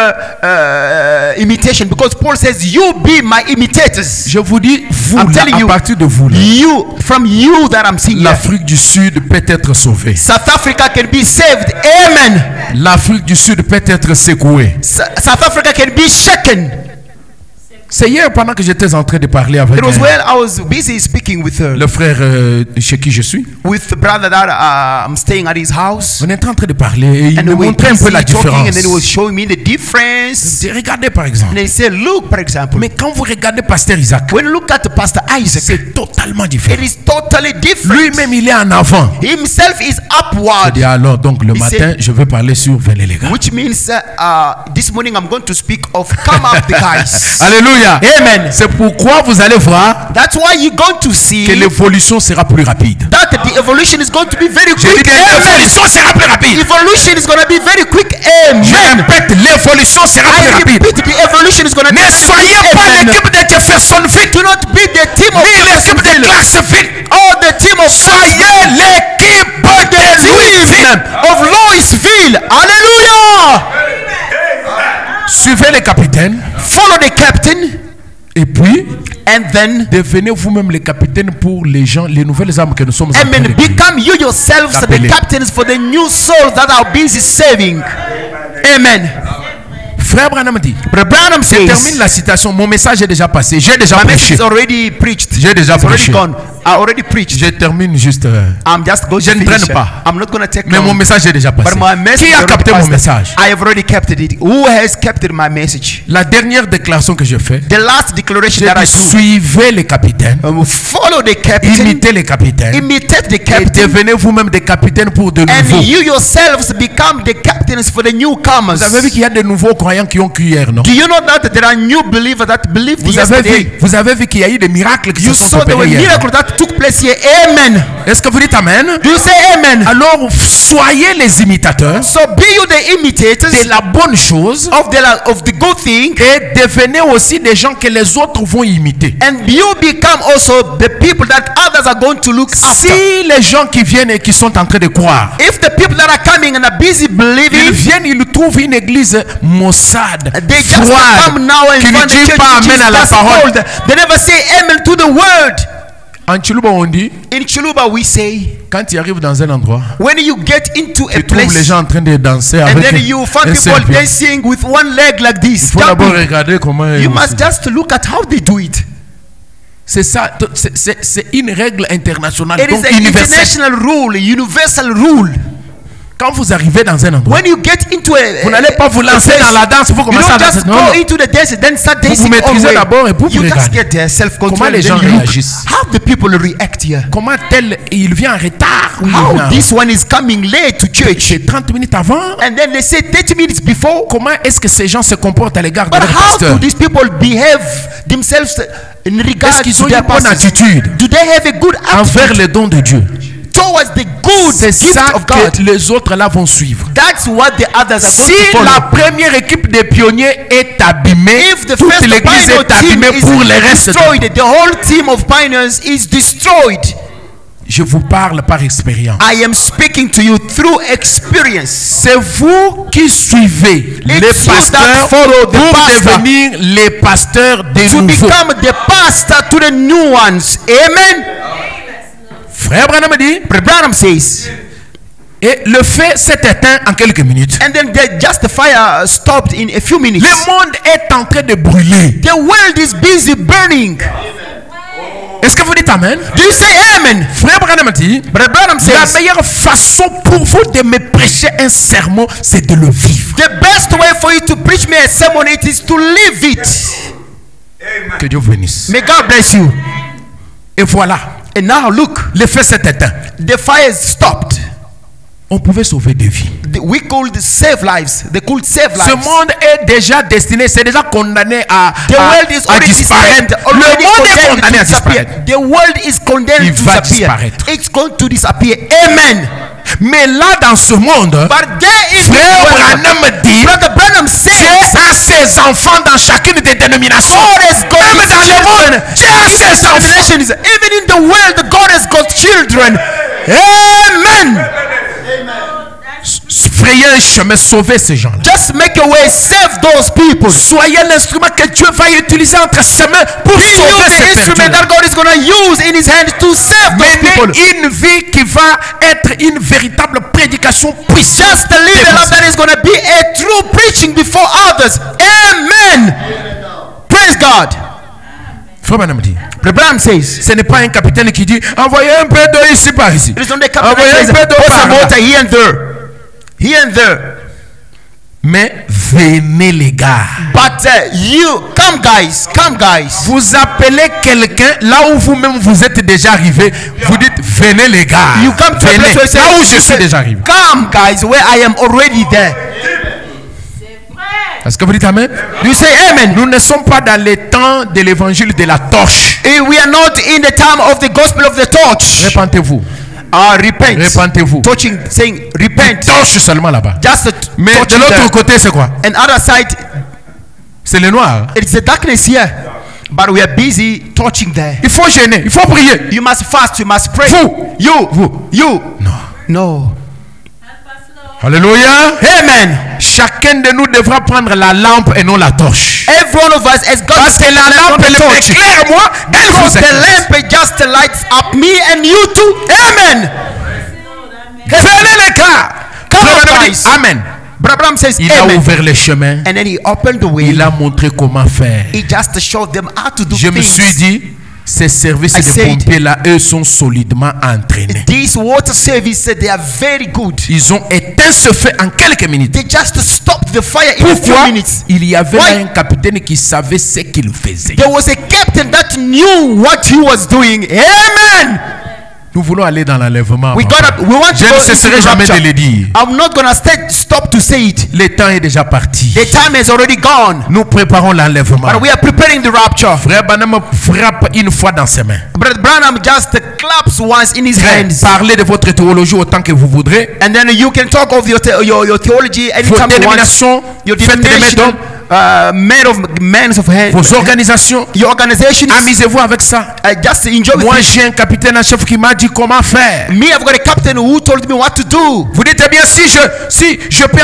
Speaker 3: imitation because Paul says, "You be my imitators."
Speaker 2: Je vous dis, vous,
Speaker 3: I'm
Speaker 2: là,
Speaker 3: telling
Speaker 2: à
Speaker 3: you,
Speaker 2: partir de vous, là,
Speaker 3: you from you that I'm seeing here.
Speaker 2: l'Afrique du Sud peut être sauvée.
Speaker 3: South Africa can be saved. Amen.
Speaker 2: L'Afrique du Sud peut être secouée.
Speaker 3: South Africa can be shaken.
Speaker 2: C'est hier pendant que j'étais en train de parler avec
Speaker 3: It was when I was busy speaking with
Speaker 2: le frère chez qui je suis.
Speaker 3: with the brother that I'm staying at his house,
Speaker 2: On était en train de parler et il
Speaker 3: and
Speaker 2: me
Speaker 3: we were
Speaker 2: montrait un peu la
Speaker 3: talking,
Speaker 2: différence.
Speaker 3: and then he was showing me the difference.
Speaker 2: Regardez par exemple.
Speaker 3: And he said, "Look, for example,
Speaker 2: Mais quand vous regardez Pasteur Isaac,
Speaker 3: when you look at Pastor Isaac,
Speaker 2: c'est totalement
Speaker 3: it
Speaker 2: différent.
Speaker 3: is totally different.
Speaker 2: Lui-même, il est en avant.
Speaker 3: Himself is
Speaker 2: Je
Speaker 3: upward."
Speaker 2: dis alors, donc le
Speaker 3: He
Speaker 2: matin,
Speaker 3: said-
Speaker 2: je vais parler sur Venez les gars.
Speaker 3: Which means this morning I'm going to speak of come up the guys.
Speaker 2: Alléluia.
Speaker 3: Amen.
Speaker 2: C'est pourquoi vous allez voir
Speaker 3: That's why you're going to see
Speaker 2: que l'évolution sera plus rapide.
Speaker 3: that the evolution is going to be very
Speaker 2: J'ai dit
Speaker 3: quick.
Speaker 2: que
Speaker 3: Amen.
Speaker 2: l'évolution sera plus rapide.
Speaker 3: Evolution is going to be very quick.
Speaker 2: Je
Speaker 3: Amen.
Speaker 2: répète, l'évolution sera plus
Speaker 3: I
Speaker 2: rapide.
Speaker 3: repeat, the evolution is going to be
Speaker 2: Ne
Speaker 3: very
Speaker 2: soyez
Speaker 3: quick.
Speaker 2: pas
Speaker 3: Amen.
Speaker 2: l'équipe de Jeffersonville,
Speaker 3: Do not be the team of
Speaker 2: ni l'équipe de
Speaker 3: Jeffersonville
Speaker 2: Clarksville.
Speaker 3: or the team of
Speaker 2: Soyez l'équipe de Louisville.
Speaker 3: of Louisville. Hallelujah.
Speaker 2: Suivez les capitaines
Speaker 3: Follow the captain
Speaker 2: et puis
Speaker 3: and then
Speaker 2: devenez vous-même les capitaines pour les gens, les nouvelles âmes que nous sommes en train de
Speaker 3: Amen.
Speaker 2: créer.
Speaker 3: Become you yourselves the
Speaker 2: D'appeler.
Speaker 3: captains for the new souls that are busy saving. Amen.
Speaker 2: Frère Branham dit,
Speaker 3: Brother Branham
Speaker 2: je termine
Speaker 3: says,
Speaker 2: la citation, mon message est déjà passé, j'ai déjà
Speaker 3: my message
Speaker 2: prêché.
Speaker 3: is already preached.
Speaker 2: J'ai déjà
Speaker 3: It's already
Speaker 2: prêché.
Speaker 3: gone. I already preached.
Speaker 2: Je termine juste.
Speaker 3: I'm just going
Speaker 2: Je
Speaker 3: to
Speaker 2: ne
Speaker 3: finish.
Speaker 2: traîne pas.
Speaker 3: I'm not going to take
Speaker 2: Mais mon
Speaker 3: long.
Speaker 2: message est déjà passé.
Speaker 3: But my message
Speaker 2: Qui
Speaker 3: is
Speaker 2: a
Speaker 3: already
Speaker 2: capté mon
Speaker 3: passed.
Speaker 2: message?
Speaker 3: I have already captured it. Who has captured my message?
Speaker 2: La dernière déclaration que je fais,
Speaker 3: The last declaration
Speaker 2: j'ai
Speaker 3: that I
Speaker 2: dit
Speaker 3: do.
Speaker 2: suivez les capitaines,
Speaker 3: Follow the captain.
Speaker 2: imitez les capitaines
Speaker 3: Imitate the
Speaker 2: et
Speaker 3: captain.
Speaker 2: devenez vous-même des capitaines pour de
Speaker 3: And
Speaker 2: nouveaux.
Speaker 3: you yourselves become the captains for the newcomers.
Speaker 2: Vous avez vu qu'il y a de nouveaux croyants qui ont cru hier, non?
Speaker 3: Do you know that there are new believers that believed
Speaker 2: Vous avez
Speaker 3: yesterday?
Speaker 2: vu qu'il y a eu des miracles qui
Speaker 3: You
Speaker 2: se sont
Speaker 3: saw there were
Speaker 2: opérés hier.
Speaker 3: miracles that took place here. Amen.
Speaker 2: Est-ce que vous dites Amen?
Speaker 3: Do you say amen?
Speaker 2: Alors, soyez les imitateurs
Speaker 3: So be you the imitators
Speaker 2: de la bonne chose
Speaker 3: of the good thing,
Speaker 2: et devenez aussi des gens que les autres vont imiter.
Speaker 3: and you become also the people that others are going to look
Speaker 2: Si
Speaker 3: after.
Speaker 2: les gens qui viennent et qui sont en train de croire,
Speaker 3: If the people that are coming and are busy
Speaker 2: ils
Speaker 3: believing,
Speaker 2: viennent, ils trouvent une église maussade,
Speaker 3: they just
Speaker 2: froide,
Speaker 3: come now and
Speaker 2: qui ne
Speaker 3: find the
Speaker 2: dit
Speaker 3: church
Speaker 2: pas
Speaker 3: which
Speaker 2: Amen
Speaker 3: is
Speaker 2: à la
Speaker 3: just
Speaker 2: parole.
Speaker 3: cold. They never say amen to the word.
Speaker 2: En Chiluba, on dit,
Speaker 3: In Chiluba, we say,
Speaker 2: quand tu arrives dans un endroit,
Speaker 3: when you get into a
Speaker 2: tu trouves les
Speaker 3: place,
Speaker 2: gens en train de danser
Speaker 3: and
Speaker 2: avec
Speaker 3: then you find
Speaker 2: un
Speaker 3: people
Speaker 2: serpent.
Speaker 3: dancing with one leg like
Speaker 2: Il
Speaker 3: this,
Speaker 2: faut d'abord
Speaker 3: jumping.
Speaker 2: regarder comment
Speaker 3: You
Speaker 2: ils
Speaker 3: must just look at how they do it.
Speaker 2: c'est ça, c'est une règle internationale,
Speaker 3: It is
Speaker 2: donc
Speaker 3: an
Speaker 2: universelle.
Speaker 3: international rule, a universal rule.
Speaker 2: Quand vous arrivez dans un endroit,
Speaker 3: When you get into
Speaker 2: vous n'allez pas vous lancer dans la danse, vous
Speaker 3: you
Speaker 2: commencez à
Speaker 3: don't
Speaker 2: danser.
Speaker 3: just
Speaker 2: Non,
Speaker 3: go
Speaker 2: non.
Speaker 3: into the dance and then start
Speaker 2: Vous
Speaker 3: dancing
Speaker 2: maîtrisez
Speaker 3: all the way.
Speaker 2: d'abord et puis vous
Speaker 3: You just
Speaker 2: regardez.
Speaker 3: get there, self-control,
Speaker 2: Comment les
Speaker 3: and
Speaker 2: gens
Speaker 3: then you look.
Speaker 2: réagissent?
Speaker 3: How the people react here.
Speaker 2: Comment tel il vient en retard ou il
Speaker 3: How
Speaker 2: vient-
Speaker 3: this one is coming late to church.
Speaker 2: c'est 30 minutes avant.
Speaker 3: And then they say 30 minutes before.
Speaker 2: Comment est-ce que ces gens se comportent à l'égard de
Speaker 3: But
Speaker 2: leur
Speaker 3: how
Speaker 2: pasteur?
Speaker 3: do these people behave themselves in regard
Speaker 2: Est-ce qu'ils
Speaker 3: to
Speaker 2: ont
Speaker 3: their
Speaker 2: une bonne
Speaker 3: pastors?
Speaker 2: attitude
Speaker 3: Do they have a good
Speaker 2: envers
Speaker 3: attitude
Speaker 2: les dons de Dieu?
Speaker 3: towards the good
Speaker 2: C'est
Speaker 3: gift
Speaker 2: ça
Speaker 3: of God?
Speaker 2: que les autres là vont suivre.
Speaker 3: That's what the others are
Speaker 2: Si
Speaker 3: going to follow.
Speaker 2: la première équipe des pionniers est abîmée,
Speaker 3: If the
Speaker 2: toute
Speaker 3: first
Speaker 2: l'église
Speaker 3: pioneer
Speaker 2: est
Speaker 3: team
Speaker 2: abîmée
Speaker 3: is
Speaker 2: pour les restes.
Speaker 3: destroyed, the whole team of pioneers is destroyed.
Speaker 2: Je vous parle par expérience.
Speaker 3: I am speaking to you through experience.
Speaker 2: C'est vous qui suivez les
Speaker 3: It's you
Speaker 2: pasteurs
Speaker 3: that follow the
Speaker 2: pour
Speaker 3: pastor.
Speaker 2: devenir les pasteurs des
Speaker 3: To
Speaker 2: nouveaux.
Speaker 3: become the pastor to the new ones. Amen.
Speaker 2: Frère Branham dit,
Speaker 3: Brother Branham says,
Speaker 2: et le feu s'est éteint en quelques minutes.
Speaker 3: and then just the fire stopped in a few minutes.
Speaker 2: Le monde est en train de brûler.
Speaker 3: The world is busy burning.
Speaker 2: Est-ce que vous dites Amen?
Speaker 3: Do you say amen?
Speaker 2: Frère Branham dit,
Speaker 3: Brother Branham
Speaker 2: la
Speaker 3: says,
Speaker 2: meilleure façon pour vous de me prêcher un sermon, c'est de le vivre.
Speaker 3: the best way for you to preach me a sermon it is to live it.
Speaker 2: Que Dieu vous bénisse.
Speaker 3: May God bless you.
Speaker 2: Et voilà,
Speaker 3: And now look,
Speaker 2: le feu s'est éteint.
Speaker 3: the fire stopped.
Speaker 2: On pouvait sauver des vies.
Speaker 3: We could save lives. They could save
Speaker 2: Ce
Speaker 3: lives.
Speaker 2: monde est déjà destiné, c'est déjà condamné à
Speaker 3: The world is already
Speaker 2: disparaître.
Speaker 3: destined,
Speaker 2: Le
Speaker 3: already
Speaker 2: monde est
Speaker 3: condemned
Speaker 2: condamné
Speaker 3: to
Speaker 2: à disparaître.
Speaker 3: disappear. The world is condemned
Speaker 2: Il
Speaker 3: to
Speaker 2: va
Speaker 3: disappear.
Speaker 2: disparaître.
Speaker 3: It's going to disappear. Amen.
Speaker 2: Mais là, dans ce monde,
Speaker 3: But there in this
Speaker 2: Frère
Speaker 3: world,
Speaker 2: Branham dit,
Speaker 3: Brother Branham says,
Speaker 2: Dieu a ses enfants dans chacune des dénominations.
Speaker 3: God has got
Speaker 2: Même
Speaker 3: his
Speaker 2: dans le monde,
Speaker 3: children.
Speaker 2: Dieu a ses enfants.
Speaker 3: Denominations, even in the world, God has got children. Amen.
Speaker 2: Frayez un chemin, sauvez ces gens-là.
Speaker 3: Just make a way, save those people.
Speaker 2: Soyez l'instrument que Dieu va utiliser entre ses mains pour
Speaker 3: Be you
Speaker 2: sauver
Speaker 3: the
Speaker 2: ces
Speaker 3: instrument
Speaker 2: personnes.
Speaker 3: that God is going to use in his hands to save those people.
Speaker 2: Menez une vie qui va être une véritable prédication puissante.
Speaker 3: Just to live a life that is going to be a true preaching before others. Amen. Praise God.
Speaker 2: Frère Branham dit,
Speaker 3: The Branham says,
Speaker 2: ce n'est pas un capitaine qui dit envoyez un peu d'eau ici par ici.
Speaker 3: it is not the captain
Speaker 2: Envoyez
Speaker 3: that
Speaker 2: un
Speaker 3: says,
Speaker 2: peu d'eau
Speaker 3: pour
Speaker 2: par
Speaker 3: some
Speaker 2: là.
Speaker 3: water here and there. Here and there.
Speaker 2: Mais venez les gars.
Speaker 3: But you, come guys, come guys.
Speaker 2: Vous appelez quelqu'un là où vous-même vous êtes déjà arrivé. Vous dites venez les gars.
Speaker 3: You come to a
Speaker 2: Venez.
Speaker 3: place where
Speaker 2: Là où
Speaker 3: you
Speaker 2: je suis
Speaker 3: say,
Speaker 2: déjà arrivé.
Speaker 3: come guys, where I am already there.
Speaker 2: Est-ce que vous dites amen?
Speaker 3: You say amen.
Speaker 2: Nous ne sommes pas dans les temps de l'évangile de la torche.
Speaker 3: We are not in the time of the gospel of the torch.
Speaker 2: Répentez-vous.
Speaker 3: Repent.
Speaker 2: Répentez-vous.
Speaker 3: Touching, saying repent.
Speaker 2: Torche seulement là-bas.
Speaker 3: Just
Speaker 2: Mais de
Speaker 3: touching
Speaker 2: l'autre
Speaker 3: there.
Speaker 2: côté, c'est quoi?
Speaker 3: And other side,
Speaker 2: C'est le noir.
Speaker 3: it's the darkness here. But we are busy touching there.
Speaker 2: Il faut gêner, il faut prier.
Speaker 3: You must fast, you must pray.
Speaker 2: Vous.
Speaker 3: You.
Speaker 2: Non.
Speaker 3: No.
Speaker 2: Alléluia.
Speaker 3: Amen.
Speaker 2: Chacun de nous devra prendre la lampe et non la torche.
Speaker 3: Every one of us has got
Speaker 2: Parce que la lampe, elle m'éclaire moi, elle
Speaker 3: because
Speaker 2: vous
Speaker 3: the
Speaker 2: éclaire.
Speaker 3: lamp just lights up me and you too. Amen.
Speaker 2: Venez les gars.
Speaker 3: Come
Speaker 2: Frère
Speaker 3: on,
Speaker 2: Branham dit,
Speaker 3: guys.
Speaker 2: Amen.
Speaker 3: Abraham says
Speaker 2: Il a
Speaker 3: amen.
Speaker 2: ouvert les chemins.
Speaker 3: And then he opened the way.
Speaker 2: Il a montré comment faire.
Speaker 3: He just showed them how to do
Speaker 2: Je me
Speaker 3: things.
Speaker 2: suis dit, ces services
Speaker 3: I
Speaker 2: de
Speaker 3: said-
Speaker 2: pompiers là, eux sont solidement entraînés.
Speaker 3: These water services, they are very good.
Speaker 2: Ils ont éteint ce feu en quelques minutes.
Speaker 3: They just stopped the fire in a few
Speaker 2: Pourquoi?
Speaker 3: minutes.
Speaker 2: Il y avait
Speaker 3: Why?
Speaker 2: là un capitaine qui savait ce qu'il faisait.
Speaker 3: There was a captain that knew what he was doing. Amen.
Speaker 2: Nous voulons aller dans l'enlèvement.
Speaker 3: We want
Speaker 2: Je
Speaker 3: to
Speaker 2: ne
Speaker 3: go
Speaker 2: cesserai
Speaker 3: into the
Speaker 2: jamais de
Speaker 3: rapture.
Speaker 2: le dire.
Speaker 3: I'm not gonna stop to say it.
Speaker 2: Le temps est déjà parti.
Speaker 3: The time is already gone.
Speaker 2: Nous préparons l'enlèvement.
Speaker 3: But we are preparing the rapture.
Speaker 2: Frère Branham frappe une fois dans ses mains.
Speaker 3: Brother Branham just claps once in his
Speaker 2: Frère,
Speaker 3: hands.
Speaker 2: parlez de votre théologie autant que vous voudrez.
Speaker 3: And then you can talk of your theology
Speaker 2: Vos
Speaker 3: anytime you want.
Speaker 2: dénominations,
Speaker 3: Your
Speaker 2: faites des mains
Speaker 3: denomination,
Speaker 2: d'hommes.
Speaker 3: men of hands.
Speaker 2: Vos organisations,
Speaker 3: Your organizations.
Speaker 2: amusez-vous avec ça.
Speaker 3: Just enjoy with
Speaker 2: Moi,
Speaker 3: it.
Speaker 2: j'ai un capitaine en chef qui m'a dit comment faire.
Speaker 3: Me, I've got a captain who told me what to do.
Speaker 2: Vous dites eh bien si je peux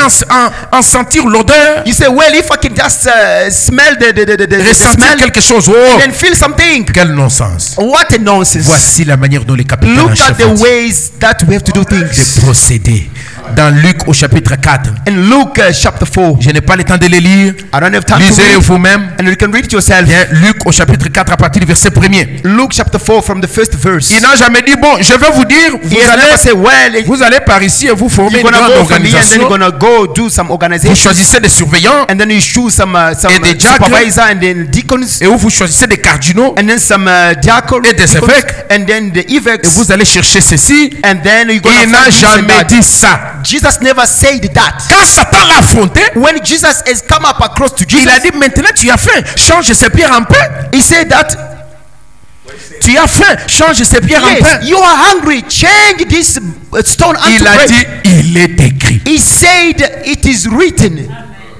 Speaker 2: en sentir l'odeur,
Speaker 3: You say, well, if I can just smell the
Speaker 2: ressentir
Speaker 3: smell,
Speaker 2: quelque chose. Oh,
Speaker 3: then feel something.
Speaker 2: quel non-sens.
Speaker 3: What a nonsense.
Speaker 2: Voici la manière dont les capitaines en
Speaker 3: Look
Speaker 2: chef
Speaker 3: at the
Speaker 2: ont dit
Speaker 3: ways that we have to do
Speaker 2: de
Speaker 3: things.
Speaker 2: procéder. Dans Luc au chapitre 4.
Speaker 3: In Luke chapter 4,
Speaker 2: Je n'ai pas le temps de les lire.
Speaker 3: I don't have time to
Speaker 2: Lisez-les
Speaker 3: read,
Speaker 2: vous-même.
Speaker 3: and you can read it yourself.
Speaker 2: Bien, Luc au chapitre 4 à partir du verset 1er.
Speaker 3: Luke chapter 4 from the first verse.
Speaker 2: Il n'a jamais dit, bon, je vais vous dire,
Speaker 3: He has never said, well,
Speaker 2: vous allez par ici et vous formez
Speaker 3: you're
Speaker 2: une
Speaker 3: gonna
Speaker 2: grande
Speaker 3: go from here and then you're
Speaker 2: organisation.
Speaker 3: gonna go do some
Speaker 2: Vous
Speaker 3: organization,
Speaker 2: choisissez des surveillants
Speaker 3: and then you choose some
Speaker 2: Et des diacres.
Speaker 3: supervisor and then deacons,
Speaker 2: et où vous choisissez des cardinaux
Speaker 3: and then some diacons,
Speaker 2: Et des
Speaker 3: deacons,
Speaker 2: évêques.
Speaker 3: and then the
Speaker 2: et
Speaker 3: évêques,
Speaker 2: vous allez chercher ceci.
Speaker 3: and then you're gonna
Speaker 2: Il n'a
Speaker 3: find this and
Speaker 2: jamais
Speaker 3: that.
Speaker 2: dit ça.
Speaker 3: Jesus never said that.
Speaker 2: Quand Satan l'a affronté,
Speaker 3: When Jesus has come up across to
Speaker 2: il
Speaker 3: Jesus,
Speaker 2: a dit maintenant tu as faim, change ces pierres en pain.
Speaker 3: he said that,
Speaker 2: Tu as faim, change ces pierres en
Speaker 3: yes,
Speaker 2: pain.
Speaker 3: you are hungry, change this stone unto
Speaker 2: Il a
Speaker 3: bread.
Speaker 2: dit il est écrit.
Speaker 3: He said it is written.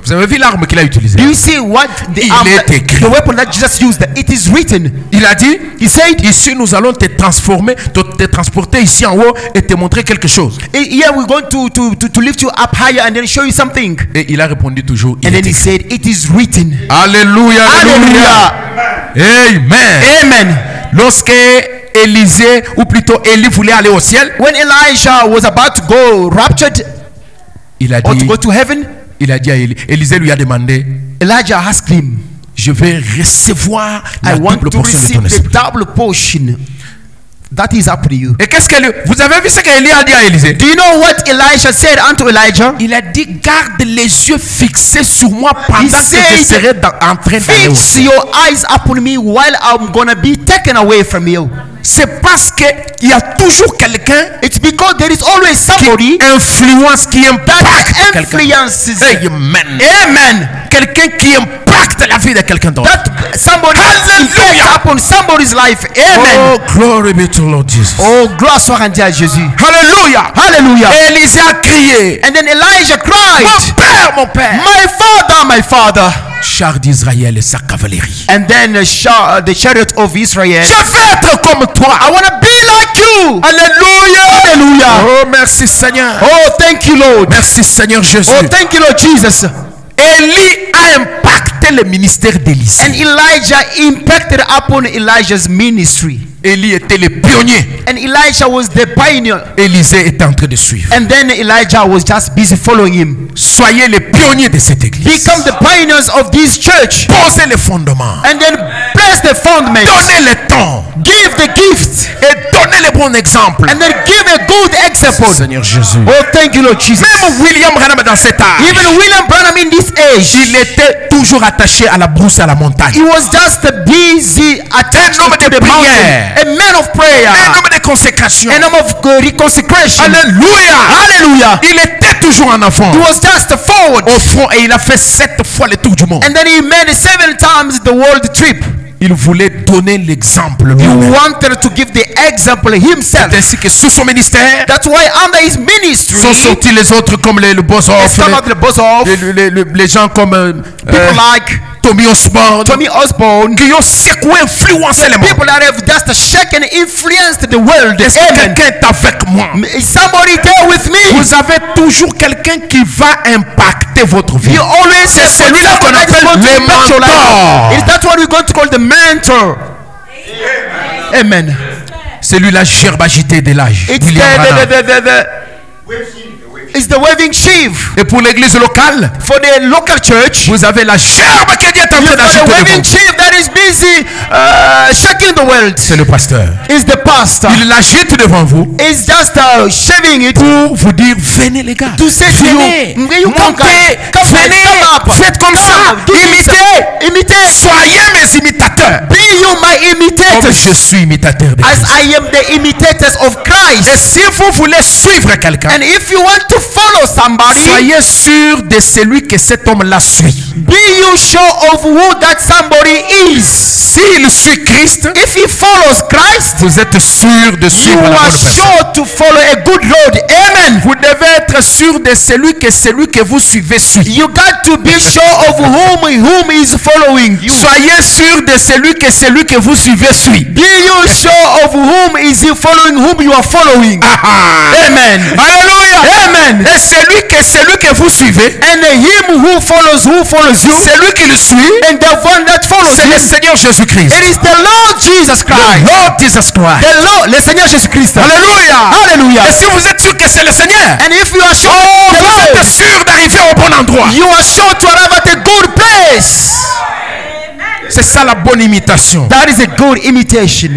Speaker 2: Vous avez vu l'arme qu'il a utilisée?
Speaker 3: Do you see what
Speaker 2: Il est écrit.
Speaker 3: the weapon that Jesus used? It is written.
Speaker 2: Il a dit,
Speaker 3: He said,
Speaker 2: ici nous allons te transformer, te transporter ici en haut et te montrer quelque chose.
Speaker 3: here we're going to lift you up higher and then show you something.
Speaker 2: Et il a répondu toujours, il
Speaker 3: And
Speaker 2: est
Speaker 3: then he
Speaker 2: écrit.
Speaker 3: said, it is written.
Speaker 2: Alléluia, alléluia. Amen.
Speaker 3: Amen.
Speaker 2: Lorsque Élisée, ou plutôt Élie voulait aller au ciel,
Speaker 3: When Elijah was about to go raptured
Speaker 2: il a
Speaker 3: or to
Speaker 2: dit,
Speaker 3: go to heaven,
Speaker 2: à Élie, Élisée lui a demandé,
Speaker 3: Elijah asked him,
Speaker 2: je vais recevoir
Speaker 3: I
Speaker 2: la
Speaker 3: want
Speaker 2: double
Speaker 3: to
Speaker 2: portion de ton
Speaker 3: receive the
Speaker 2: esprit.
Speaker 3: double portion. That is up to you.
Speaker 2: Et qu'est-ce qu'elle, vous avez vu ce qu'Élie a dit à Élisée?
Speaker 3: Do you know what Elisha said unto Elijah?
Speaker 2: Il a dit, garde les yeux fixés sur moi pendant que
Speaker 3: said,
Speaker 2: je serai en train d'aller au
Speaker 3: Fix
Speaker 2: ciel.
Speaker 3: your eyes upon me while I'm gonna be taken away from you.
Speaker 2: C'est parce qu'il y a toujours quelqu'un
Speaker 3: It's because there is always
Speaker 2: qui
Speaker 3: somebody
Speaker 2: influence, qui impacte
Speaker 3: that
Speaker 2: quelqu'un.
Speaker 3: influences.
Speaker 2: Amen.
Speaker 3: Amen.
Speaker 2: Quelqu'un qui impacte la vie de quelqu'un d'autre.
Speaker 3: That somebody
Speaker 2: Hallelujah.
Speaker 3: effects upon somebody's life. Amen.
Speaker 2: Oh, glory be to Lord Jesus.
Speaker 3: Oh, gloire soit rendue à Jésus.
Speaker 2: Hallelujah.
Speaker 3: Hallelujah.
Speaker 2: Élisée a crié,
Speaker 3: And then Elijah cried,
Speaker 2: mon père.
Speaker 3: my father, my father.
Speaker 2: Char d'Israël et sa cavalerie.
Speaker 3: And then the chariot of Israel.
Speaker 2: Je veux être comme toi.
Speaker 3: I want to be like you.
Speaker 2: Alléluia.
Speaker 3: Hallelujah.
Speaker 2: Oh, merci Seigneur.
Speaker 3: Oh, thank you, Lord.
Speaker 2: Merci Seigneur Jésus.
Speaker 3: Oh, thank you, Lord Jesus.
Speaker 2: Élie a impacté le ministère d'Élisée.
Speaker 3: And Elijah impacted upon Elijah's ministry.
Speaker 2: Élie était le pionnier.
Speaker 3: And Elisha was the pioneer.
Speaker 2: Élisée était en train de suivre.
Speaker 3: And then Elijah was just busy following him.
Speaker 2: Soyez les pionniers de cette église.
Speaker 3: Become the pioneers of this church.
Speaker 2: Posez les fondements.
Speaker 3: And then place the fundaments.
Speaker 2: Donnez le temps.
Speaker 3: Give the gift.
Speaker 2: Et donnez le bon exemple.
Speaker 3: And then give a good example.
Speaker 2: Seigneur Jésus.
Speaker 3: Oh, thank you, Lord Jesus.
Speaker 2: Même William Branham dans cet âge,
Speaker 3: Even William Branham in this age,
Speaker 2: il était toujours attaché à la brousse, à la montagne.
Speaker 3: he was just busy attached
Speaker 2: Un homme
Speaker 3: to
Speaker 2: de
Speaker 3: the mountain.
Speaker 2: prière.
Speaker 3: A man of prayer.
Speaker 2: Un homme de consécration.
Speaker 3: An homme of reconsecration.
Speaker 2: Alléluia.
Speaker 3: Hallelujah.
Speaker 2: Il était toujours en avant.
Speaker 3: He was just forward.
Speaker 2: Au front, et il a fait 7 fois le tour du monde.
Speaker 3: And then he made 7 times the world trip.
Speaker 2: Il voulait donner l'exemple
Speaker 3: He
Speaker 2: lui-même.
Speaker 3: wanted to give the example himself.
Speaker 2: C'est ainsi que sous son ministère,
Speaker 3: That's why under his ministry,
Speaker 2: sont sortis les autres comme le boss off,
Speaker 3: some of the boss of
Speaker 2: les gens comme
Speaker 3: people like
Speaker 2: Tommy Osborne,
Speaker 3: Tommy Osborne,
Speaker 2: qui ont secoué, influencé les
Speaker 3: people
Speaker 2: mondes.
Speaker 3: that have just shaken, influenced the world.
Speaker 2: Est-ce que
Speaker 3: Amen.
Speaker 2: quelqu'un est avec moi?
Speaker 3: Is somebody there with me?
Speaker 2: Vous avez toujours quelqu'un qui va impacter votre vie.
Speaker 3: You always
Speaker 2: C'est
Speaker 3: have
Speaker 2: celui-là qu'on
Speaker 3: somebody that is
Speaker 2: appelle
Speaker 3: going to
Speaker 2: le
Speaker 3: impact your life.
Speaker 2: mentor.
Speaker 3: Is that what we're going to call the mentor? Amen.
Speaker 2: Celui-là gerbe agité de l'âge.
Speaker 3: It's
Speaker 2: William Branham.
Speaker 3: is the waving sheaf.
Speaker 2: Et pour l'église locale,
Speaker 3: For the local church,
Speaker 2: vous avez la gerbe que Dieu est en train
Speaker 3: you've got a
Speaker 2: d'agiter
Speaker 3: waving
Speaker 2: devant.
Speaker 3: sheaf that is busy shaking the world.
Speaker 2: C'est le pasteur.
Speaker 3: Is the pastor.
Speaker 2: Il l'agite devant vous
Speaker 3: Is just shaving it
Speaker 2: pour vous dire venez les gars,
Speaker 3: to say
Speaker 2: venez,
Speaker 3: you come,
Speaker 2: montez,
Speaker 3: come,
Speaker 2: venez,
Speaker 3: come up.
Speaker 2: faites comme ça,
Speaker 3: do this.
Speaker 2: imitez,
Speaker 3: Imitate.
Speaker 2: soyez mes imitateurs.
Speaker 3: Be you my
Speaker 2: Comme
Speaker 3: imitators,
Speaker 2: je suis imitateur de
Speaker 3: as
Speaker 2: Christ.
Speaker 3: I am the imitators of
Speaker 2: Et
Speaker 3: Christ.
Speaker 2: si vous voulez suivre quelqu'un,
Speaker 3: And if you want to follow somebody,
Speaker 2: soyez sûr de celui que cet homme-là suit.
Speaker 3: be you sure of who that somebody is.
Speaker 2: S'il suit Christ,
Speaker 3: If he follows Christ,
Speaker 2: vous êtes sûr de
Speaker 3: you
Speaker 2: suivre la bonne
Speaker 3: are
Speaker 2: personne.
Speaker 3: sure to follow a good road. Amen.
Speaker 2: Vous devez être sûr de celui que vous suivez suit.
Speaker 3: You got to be sure of whom is following you.
Speaker 2: Soyez sûr de celui que vous suivez suit.
Speaker 3: Be you sure of whom is he following, whom you are following. Amen.
Speaker 2: Alléluia.
Speaker 3: Amen.
Speaker 2: Et celui que vous suivez,
Speaker 3: And him who follows you,
Speaker 2: celui qui le suit,
Speaker 3: and the one that follows
Speaker 2: c'est le
Speaker 3: him,
Speaker 2: Seigneur Jésus-Christ.
Speaker 3: it is the Lord Jesus Christ.
Speaker 2: Lord Jesus Christ.
Speaker 3: The Lord, le Seigneur Jésus-Christ.
Speaker 2: Alléluia.
Speaker 3: Hallelujah.
Speaker 2: Et si vous êtes sûr que c'est le Seigneur,
Speaker 3: And if you are sure,
Speaker 2: vous
Speaker 3: the
Speaker 2: êtes sûr d'arriver au bon endroit.
Speaker 3: Lord, you are sure to arrive at a good place.
Speaker 2: C'est ça la bonne imitation.
Speaker 3: That is a good imitation.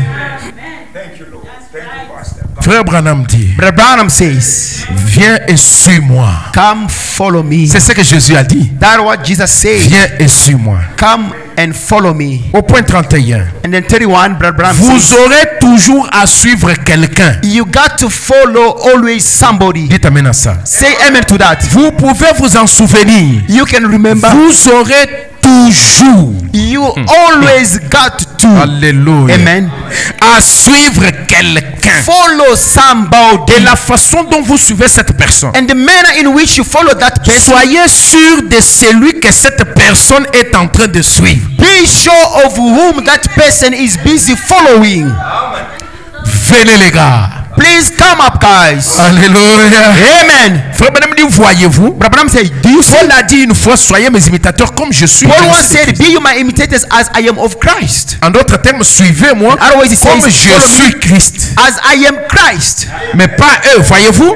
Speaker 2: Frère Branham dit,
Speaker 3: Brother Branham says,
Speaker 2: viens et suis-moi.
Speaker 3: come follow me.
Speaker 2: C'est ce que Jésus a dit.
Speaker 3: That's what Jesus said.
Speaker 2: Viens et suis-moi.
Speaker 3: Come and follow me.
Speaker 2: Au point 31.
Speaker 3: And then 31, Brother Branham
Speaker 2: Vous
Speaker 3: says,
Speaker 2: aurez toujours à suivre quelqu'un.
Speaker 3: you got to follow always somebody.
Speaker 2: Dites amen à ça.
Speaker 3: Say amen to that.
Speaker 2: Vous pouvez vous en souvenir.
Speaker 3: You can remember.
Speaker 2: Vous aurez toujours,
Speaker 3: You always got to.
Speaker 2: alléluia,
Speaker 3: Amen.
Speaker 2: à suivre quelqu'un.
Speaker 3: Follow somebody.
Speaker 2: Et la façon dont vous suivez cette personne,
Speaker 3: And the manner in which you follow that person,
Speaker 2: soyez sûr de celui que cette personne est en train de suivre.
Speaker 3: be sure of whom that person is busy following.
Speaker 2: Venez les gars.
Speaker 3: Please come up, guys.
Speaker 2: Alléluia.
Speaker 3: Amen.
Speaker 2: Frère Branham dit, voyez-vous,
Speaker 3: Brother Branham said, do you see?
Speaker 2: Paul a dit une fois, soyez mes imitateurs comme je suis.
Speaker 3: Paul once
Speaker 2: Christ.
Speaker 3: said, be you my imitators as I am of Christ.
Speaker 2: En d'autres termes, suivez-moi
Speaker 3: Otherwise, he
Speaker 2: comme
Speaker 3: says,
Speaker 2: je
Speaker 3: follow me.
Speaker 2: suis Christ.
Speaker 3: As I am Christ.
Speaker 2: Mais pas eux, voyez-vous.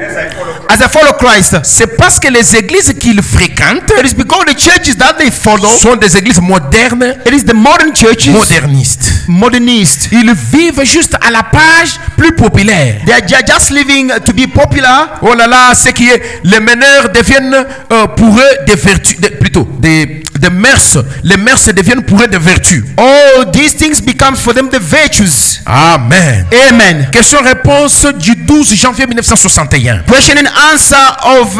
Speaker 3: As I follow Christ.
Speaker 2: C'est parce que les églises qu'ils fréquentent
Speaker 3: It is because the churches that they follow,
Speaker 2: sont des églises modernes,
Speaker 3: it is the modern churches,
Speaker 2: modernistes.
Speaker 3: modernist.
Speaker 2: Ils vivent juste à la page plus populaire.
Speaker 3: They are just living to be popular.
Speaker 2: Oh là là, ce qui est, les meneurs deviennent pour eux des vertus, plutôt des mœurs. Les mœurs deviennent pour eux des vertus.
Speaker 3: Oh, these things become for them the virtues.
Speaker 2: Amen.
Speaker 3: Amen.
Speaker 2: Question-réponse du 12 janvier 1961.
Speaker 3: Question and answer of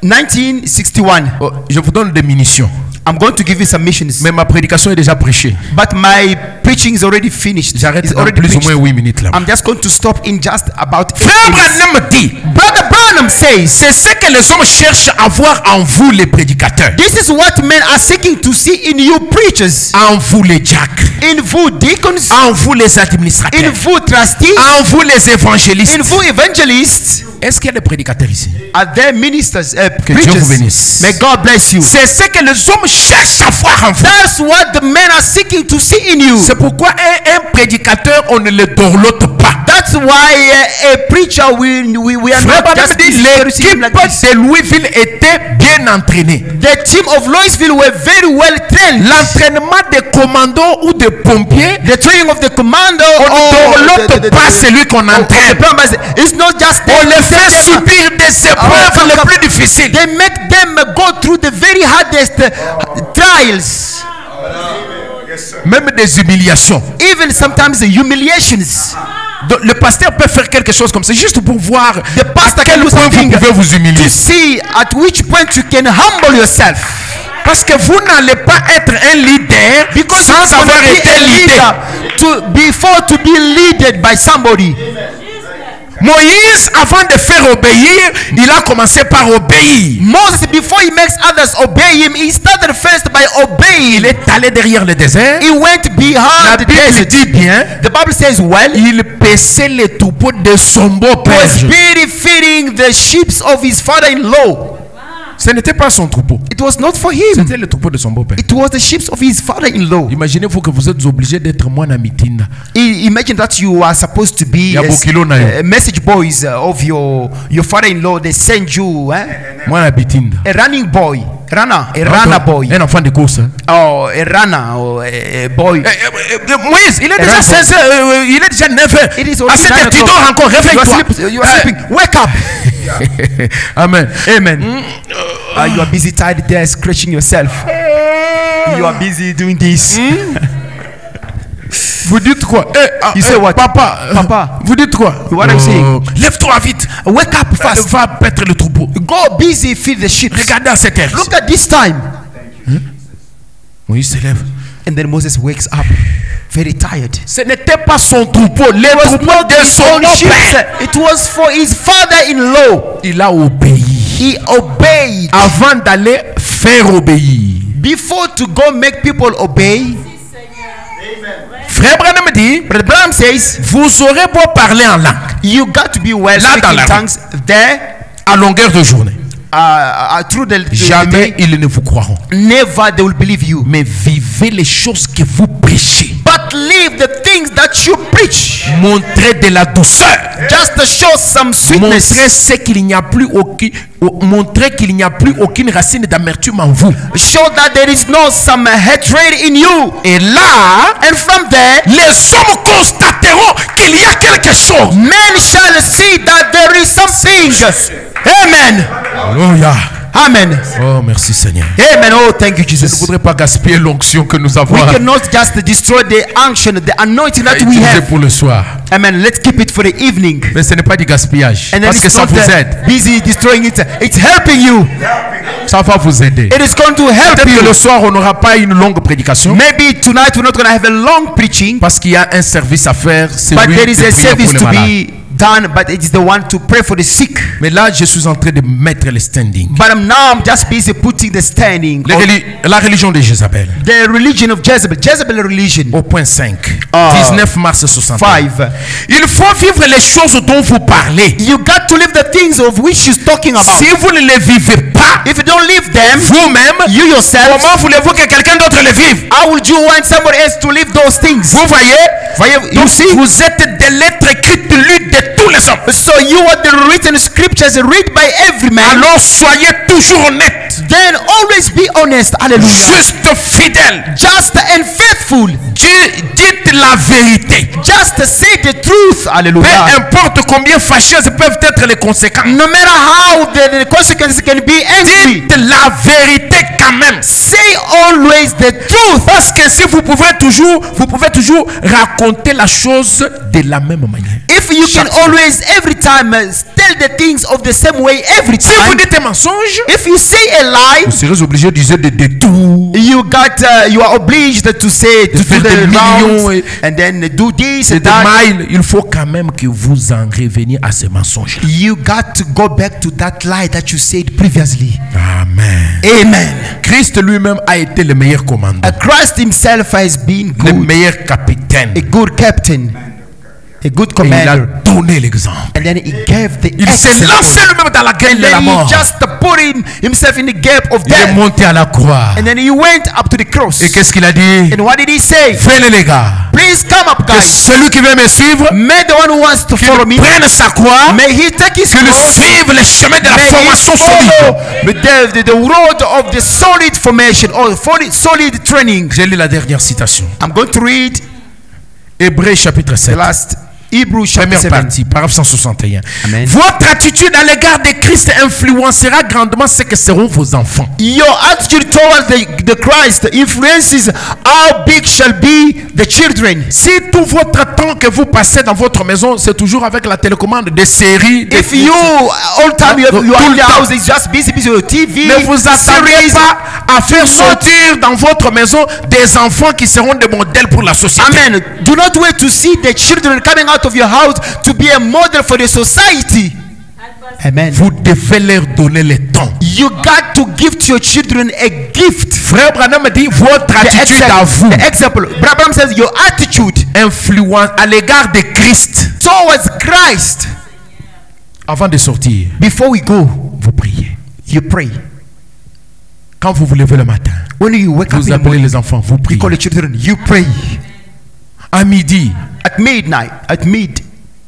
Speaker 3: 1961.
Speaker 2: Oh, je vous donne des munitions.
Speaker 3: I'm going to give you some missions,
Speaker 2: Mais ma prédication est déjà prêchée.
Speaker 3: but my preaching is already finished.
Speaker 2: J'arrête
Speaker 3: It's
Speaker 2: dans
Speaker 3: already
Speaker 2: plus ou
Speaker 3: preached.
Speaker 2: moins 8 minutes là.
Speaker 3: I'm just going to stop in just about 8
Speaker 2: Frère
Speaker 3: minutes.
Speaker 2: Branham dit,
Speaker 3: Brother Branham says,
Speaker 2: c'est ce que les hommes cherchent à voir en vous les prédicateurs.
Speaker 3: this is what men are seeking to see in you preachers,
Speaker 2: En vous les diacres.
Speaker 3: in vous deacons,
Speaker 2: En vous les
Speaker 3: in
Speaker 2: administrateurs.
Speaker 3: vous trustees,
Speaker 2: En vous les évangélistes.
Speaker 3: in vous evangelists.
Speaker 2: Est-ce qu'il y a des prédicateurs ici?
Speaker 3: Are there ministers,
Speaker 2: Que Dieu vous
Speaker 3: preachers?
Speaker 2: bénisse.
Speaker 3: May God bless you.
Speaker 2: C'est ce que les hommes cherchent à voir en vous.
Speaker 3: That's what the men are seeking to see in you.
Speaker 2: C'est pourquoi un prédicateur, on ne le dorlote pas.
Speaker 3: That's why a preacher, we are
Speaker 2: Frère
Speaker 3: not
Speaker 2: Branham
Speaker 3: just
Speaker 2: dit,
Speaker 3: discouraging him
Speaker 2: l'équipe
Speaker 3: like this.
Speaker 2: de Louisville était bien entraînée.
Speaker 3: The team of Louisville were very well trained.
Speaker 2: L'entraînement des commandos ou des pompiers,
Speaker 3: The training of the commando
Speaker 2: on ne dorlote pas celui qu'on entraîne.
Speaker 3: it's not just
Speaker 2: On les fait
Speaker 3: them,
Speaker 2: subir des épreuves les plus difficiles.
Speaker 3: they make them go through the very hardest trials,
Speaker 2: Même des humiliations.
Speaker 3: even sometimes the humiliations.
Speaker 2: Donc, le pasteur peut faire quelque chose comme ça, juste pour voir
Speaker 3: The
Speaker 2: à
Speaker 3: pastor
Speaker 2: quel
Speaker 3: can do
Speaker 2: point vous
Speaker 3: something
Speaker 2: pouvez vous humilier.
Speaker 3: to see at which point you can humble yourself.
Speaker 2: Parce que vous n'allez pas être un leader
Speaker 3: Because
Speaker 2: sans
Speaker 3: you're
Speaker 2: avoir
Speaker 3: gonna be
Speaker 2: été
Speaker 3: a
Speaker 2: leader.
Speaker 3: before to be leaded by somebody.
Speaker 2: Moïse, avant de faire obéir, il a commencé par obéir.
Speaker 3: Moses, before he makes others obey him, he started first by obeying.
Speaker 2: Il est allé derrière le désert.
Speaker 3: He went
Speaker 2: La
Speaker 3: behind the
Speaker 2: Bible
Speaker 3: desert.
Speaker 2: dit bien,
Speaker 3: The Bible says, well,
Speaker 2: il paissait les troupeaux de son
Speaker 3: he
Speaker 2: beau-père.
Speaker 3: was busy feeding the sheep of his father-in-law.
Speaker 2: Ce n'était pas son troupeau.
Speaker 3: It was not for him.
Speaker 2: C'était le troupeau de son beau-père.
Speaker 3: It was the sheep of his father-in-law.
Speaker 2: Imaginez-vous que vous êtes obligé d'être moine à mitinda.
Speaker 3: Imagine that you are supposed to be message boys of your father-in-law. They send you
Speaker 2: Moine à mitinda.
Speaker 3: a running boy, runner boy.
Speaker 2: Un enfant de course. Hein?
Speaker 3: Oh, a runner or a boy.
Speaker 2: Moïse, il est déjà 16 heures, il est déjà 9 heures.
Speaker 3: It is
Speaker 2: À cette heure, tu dors encore, réveille-toi.
Speaker 3: You are sleeping. Wake up.
Speaker 2: Amen.
Speaker 3: Amen. You are busy tired there scratching yourself. You are busy doing this.
Speaker 2: Vous dites quoi?
Speaker 3: You say what?
Speaker 2: Papa. Vous dites quoi?
Speaker 3: What I'm saying?
Speaker 2: Lève-toi vite.
Speaker 3: Wake up fast.
Speaker 2: Va paître le troupeau.
Speaker 3: Go busy feed the sheep.
Speaker 2: Regardez à cette heure.
Speaker 3: Look at this time.
Speaker 2: Moïse se lève.
Speaker 3: And then Moses wakes up very tired.
Speaker 2: Ce n'était pas son troupeau, les troupeaux de son père.
Speaker 3: It was for his father-in-law.
Speaker 2: Il a obéi.
Speaker 3: He obeyed.
Speaker 2: Avant d'aller faire obéir.
Speaker 3: Before to go make people obey.
Speaker 2: Frère Branham dit,
Speaker 3: Brother Branham says,
Speaker 2: vous aurez beau parler en langue.
Speaker 3: you got to be well
Speaker 2: Là, dans
Speaker 3: speaking
Speaker 2: la
Speaker 3: tongues there
Speaker 2: à longueur de journée.
Speaker 3: through the
Speaker 2: Jamais
Speaker 3: day.
Speaker 2: ils ne vous croiront.
Speaker 3: Never they will believe you.
Speaker 2: Mais vivez les choses que vous prêchez.
Speaker 3: But live the things that you preach.
Speaker 2: Montrez de la douceur.
Speaker 3: Just to show some sweetness.
Speaker 2: Montrez qu'il n'y a plus aucune racine d'amertume en vous.
Speaker 3: Show that there is no some hatred in you.
Speaker 2: Et là,
Speaker 3: And from there,
Speaker 2: les hommes constateront qu'il y a quelque chose.
Speaker 3: men shall see that there is something. Amen.
Speaker 2: Alléluia.
Speaker 3: Amen.
Speaker 2: Oh, merci Seigneur.
Speaker 3: Amen. Oh, thank you,
Speaker 2: Je ne
Speaker 3: Jesus.
Speaker 2: voudrais pas gaspiller l'onction que nous avons
Speaker 3: We cannot just destroy the unction, the anointing that we
Speaker 2: utilisée
Speaker 3: have.
Speaker 2: pour le soir.
Speaker 3: Amen. Let's keep it for the evening.
Speaker 2: Mais ce n'est pas du gaspillage.
Speaker 3: And then
Speaker 2: Parce que
Speaker 3: it's
Speaker 2: ça
Speaker 3: not
Speaker 2: vous aide.
Speaker 3: busy destroying it. It's helping you.
Speaker 2: Ça va vous aider.
Speaker 3: It is going to help
Speaker 2: Peut-être que le
Speaker 3: you.
Speaker 2: soir, on n'aura pas une longue prédication.
Speaker 3: Maybe tonight we're not going to have a long preaching,
Speaker 2: Parce qu'il y a un service à faire. C'est
Speaker 3: but
Speaker 2: lui
Speaker 3: there
Speaker 2: de
Speaker 3: is a
Speaker 2: prier pour
Speaker 3: service
Speaker 2: les
Speaker 3: to
Speaker 2: malades.
Speaker 3: be done, but it is the one to pray for the sick.
Speaker 2: Mais là, je suis en train de mettre le standing.
Speaker 3: But I'm just busy putting the standing.
Speaker 2: La religion de Jézabel.
Speaker 3: The religion of Jezebel. Jezebel religion.
Speaker 2: Au point 5. 19 mars 61.
Speaker 3: 5.
Speaker 2: Il faut vivre les choses dont vous parlez.
Speaker 3: You got to live the things of which she's talking about.
Speaker 2: Si vous ne les vivez pas,
Speaker 3: If you don't live them,
Speaker 2: vous-même,
Speaker 3: you yourself,
Speaker 2: comment voulez-vous que quelqu'un d'autre les vive?
Speaker 3: how would you want somebody else to live those things?
Speaker 2: Vous voyez?
Speaker 3: You
Speaker 2: Donc,
Speaker 3: see?
Speaker 2: vous êtes des lettres écrites lues de tous les hommes.
Speaker 3: So you are the written scriptures read by every man.
Speaker 2: Alors soyez toujours honnêtes,
Speaker 3: Then always be honest. Hallelujah.
Speaker 2: juste, fidèles.
Speaker 3: Just and faithful.
Speaker 2: Dites la vérité.
Speaker 3: Just say the truth.
Speaker 2: Peu
Speaker 3: Hallelujah.
Speaker 2: importe combien fâcheuses peuvent être les conséquences.
Speaker 3: No matter how the consequences can be angry,
Speaker 2: Dites la vérité quand même.
Speaker 3: say always the truth.
Speaker 2: Parce que si vous pouvez toujours raconter la chose de la même manière.
Speaker 3: If you can
Speaker 2: Chaque fois.
Speaker 3: always every time tell the things of the same way every
Speaker 2: Si vous
Speaker 3: time.
Speaker 2: dites un mensonge,
Speaker 3: If you say a lie,
Speaker 2: vous serez obligé d'user des détours.
Speaker 3: you are obliged to say to
Speaker 2: faire
Speaker 3: do
Speaker 2: des
Speaker 3: the
Speaker 2: millions
Speaker 3: rounds
Speaker 2: et-
Speaker 3: and then do this
Speaker 2: C'est
Speaker 3: and
Speaker 2: des
Speaker 3: that.
Speaker 2: miles. Il faut quand même que vous en reveniez à ces mensonges.
Speaker 3: You got to go back to that lie that you said previously.
Speaker 2: Amen.
Speaker 3: Amen.
Speaker 2: Christ lui-même a été le meilleur commandant,
Speaker 3: Christ himself has been
Speaker 2: le
Speaker 3: good,
Speaker 2: meilleur capitaine.
Speaker 3: a good captain, a good
Speaker 2: Et il a
Speaker 3: commander,
Speaker 2: donné l'exemple.
Speaker 3: and then he gave the
Speaker 2: Il s'est lancé
Speaker 3: example.
Speaker 2: lui-même dans la gueule
Speaker 3: And
Speaker 2: de la
Speaker 3: then he
Speaker 2: mort.
Speaker 3: just put himself in the gap of
Speaker 2: Il est
Speaker 3: death,
Speaker 2: monté à la croix.
Speaker 3: and then he went up to the cross.
Speaker 2: Et qu'est-ce qu'il a dit?
Speaker 3: And what did he say?
Speaker 2: Venez les gars.
Speaker 3: Please come up,
Speaker 2: Que
Speaker 3: guys.
Speaker 2: celui qui veut me suivre,
Speaker 3: May the one who wants to follow me,
Speaker 2: prenne sa croix,
Speaker 3: may he take his
Speaker 2: qu'il
Speaker 3: cross.
Speaker 2: suive le chemin de la
Speaker 3: May he
Speaker 2: formation
Speaker 3: follow
Speaker 2: solide.
Speaker 3: the road of the solid formation or solid training.
Speaker 2: J'ai lu la dernière citation.
Speaker 3: I'm going to read
Speaker 2: Hébreux chapitre
Speaker 3: the
Speaker 2: 7.
Speaker 3: last Hebrews chapter
Speaker 2: Première
Speaker 3: 7.
Speaker 2: partie, paragraphe 161.
Speaker 3: Amen.
Speaker 2: Votre attitude à l'égard de Christ influencera grandement ce que seront vos enfants.
Speaker 3: Your attitude towards the Christ influences how big shall be the children.
Speaker 2: Si tout votre temps que vous passez dans votre maison, c'est toujours avec la télécommande des séries, des
Speaker 3: If you all time you are in the house, it's just busy with your TV,
Speaker 2: ne vous attendez
Speaker 3: series.
Speaker 2: pas à faire sortir dans votre maison des enfants qui seront des modèles pour la société.
Speaker 3: Amen. Do not wait to see the children coming out of your house to be a model for the society. Amen.
Speaker 2: Vous devez leur donner le temps.
Speaker 3: You got to give to your children a gift.
Speaker 2: Frère Branham dit votre
Speaker 3: The
Speaker 2: attitude à vous
Speaker 3: example. Abraham says your attitude
Speaker 2: influence à l'égard de Christ.
Speaker 3: towards Christ.
Speaker 2: Avant de sortir,
Speaker 3: Before we go,
Speaker 2: vous priez.
Speaker 3: you pray.
Speaker 2: Quand vous vous levez le matin,
Speaker 3: When you wake up
Speaker 2: vous
Speaker 3: in the
Speaker 2: appelez
Speaker 3: morning,
Speaker 2: les enfants, vous
Speaker 3: you
Speaker 2: priez.
Speaker 3: call the children, you pray.
Speaker 2: À midi,
Speaker 3: At midnight, at mid,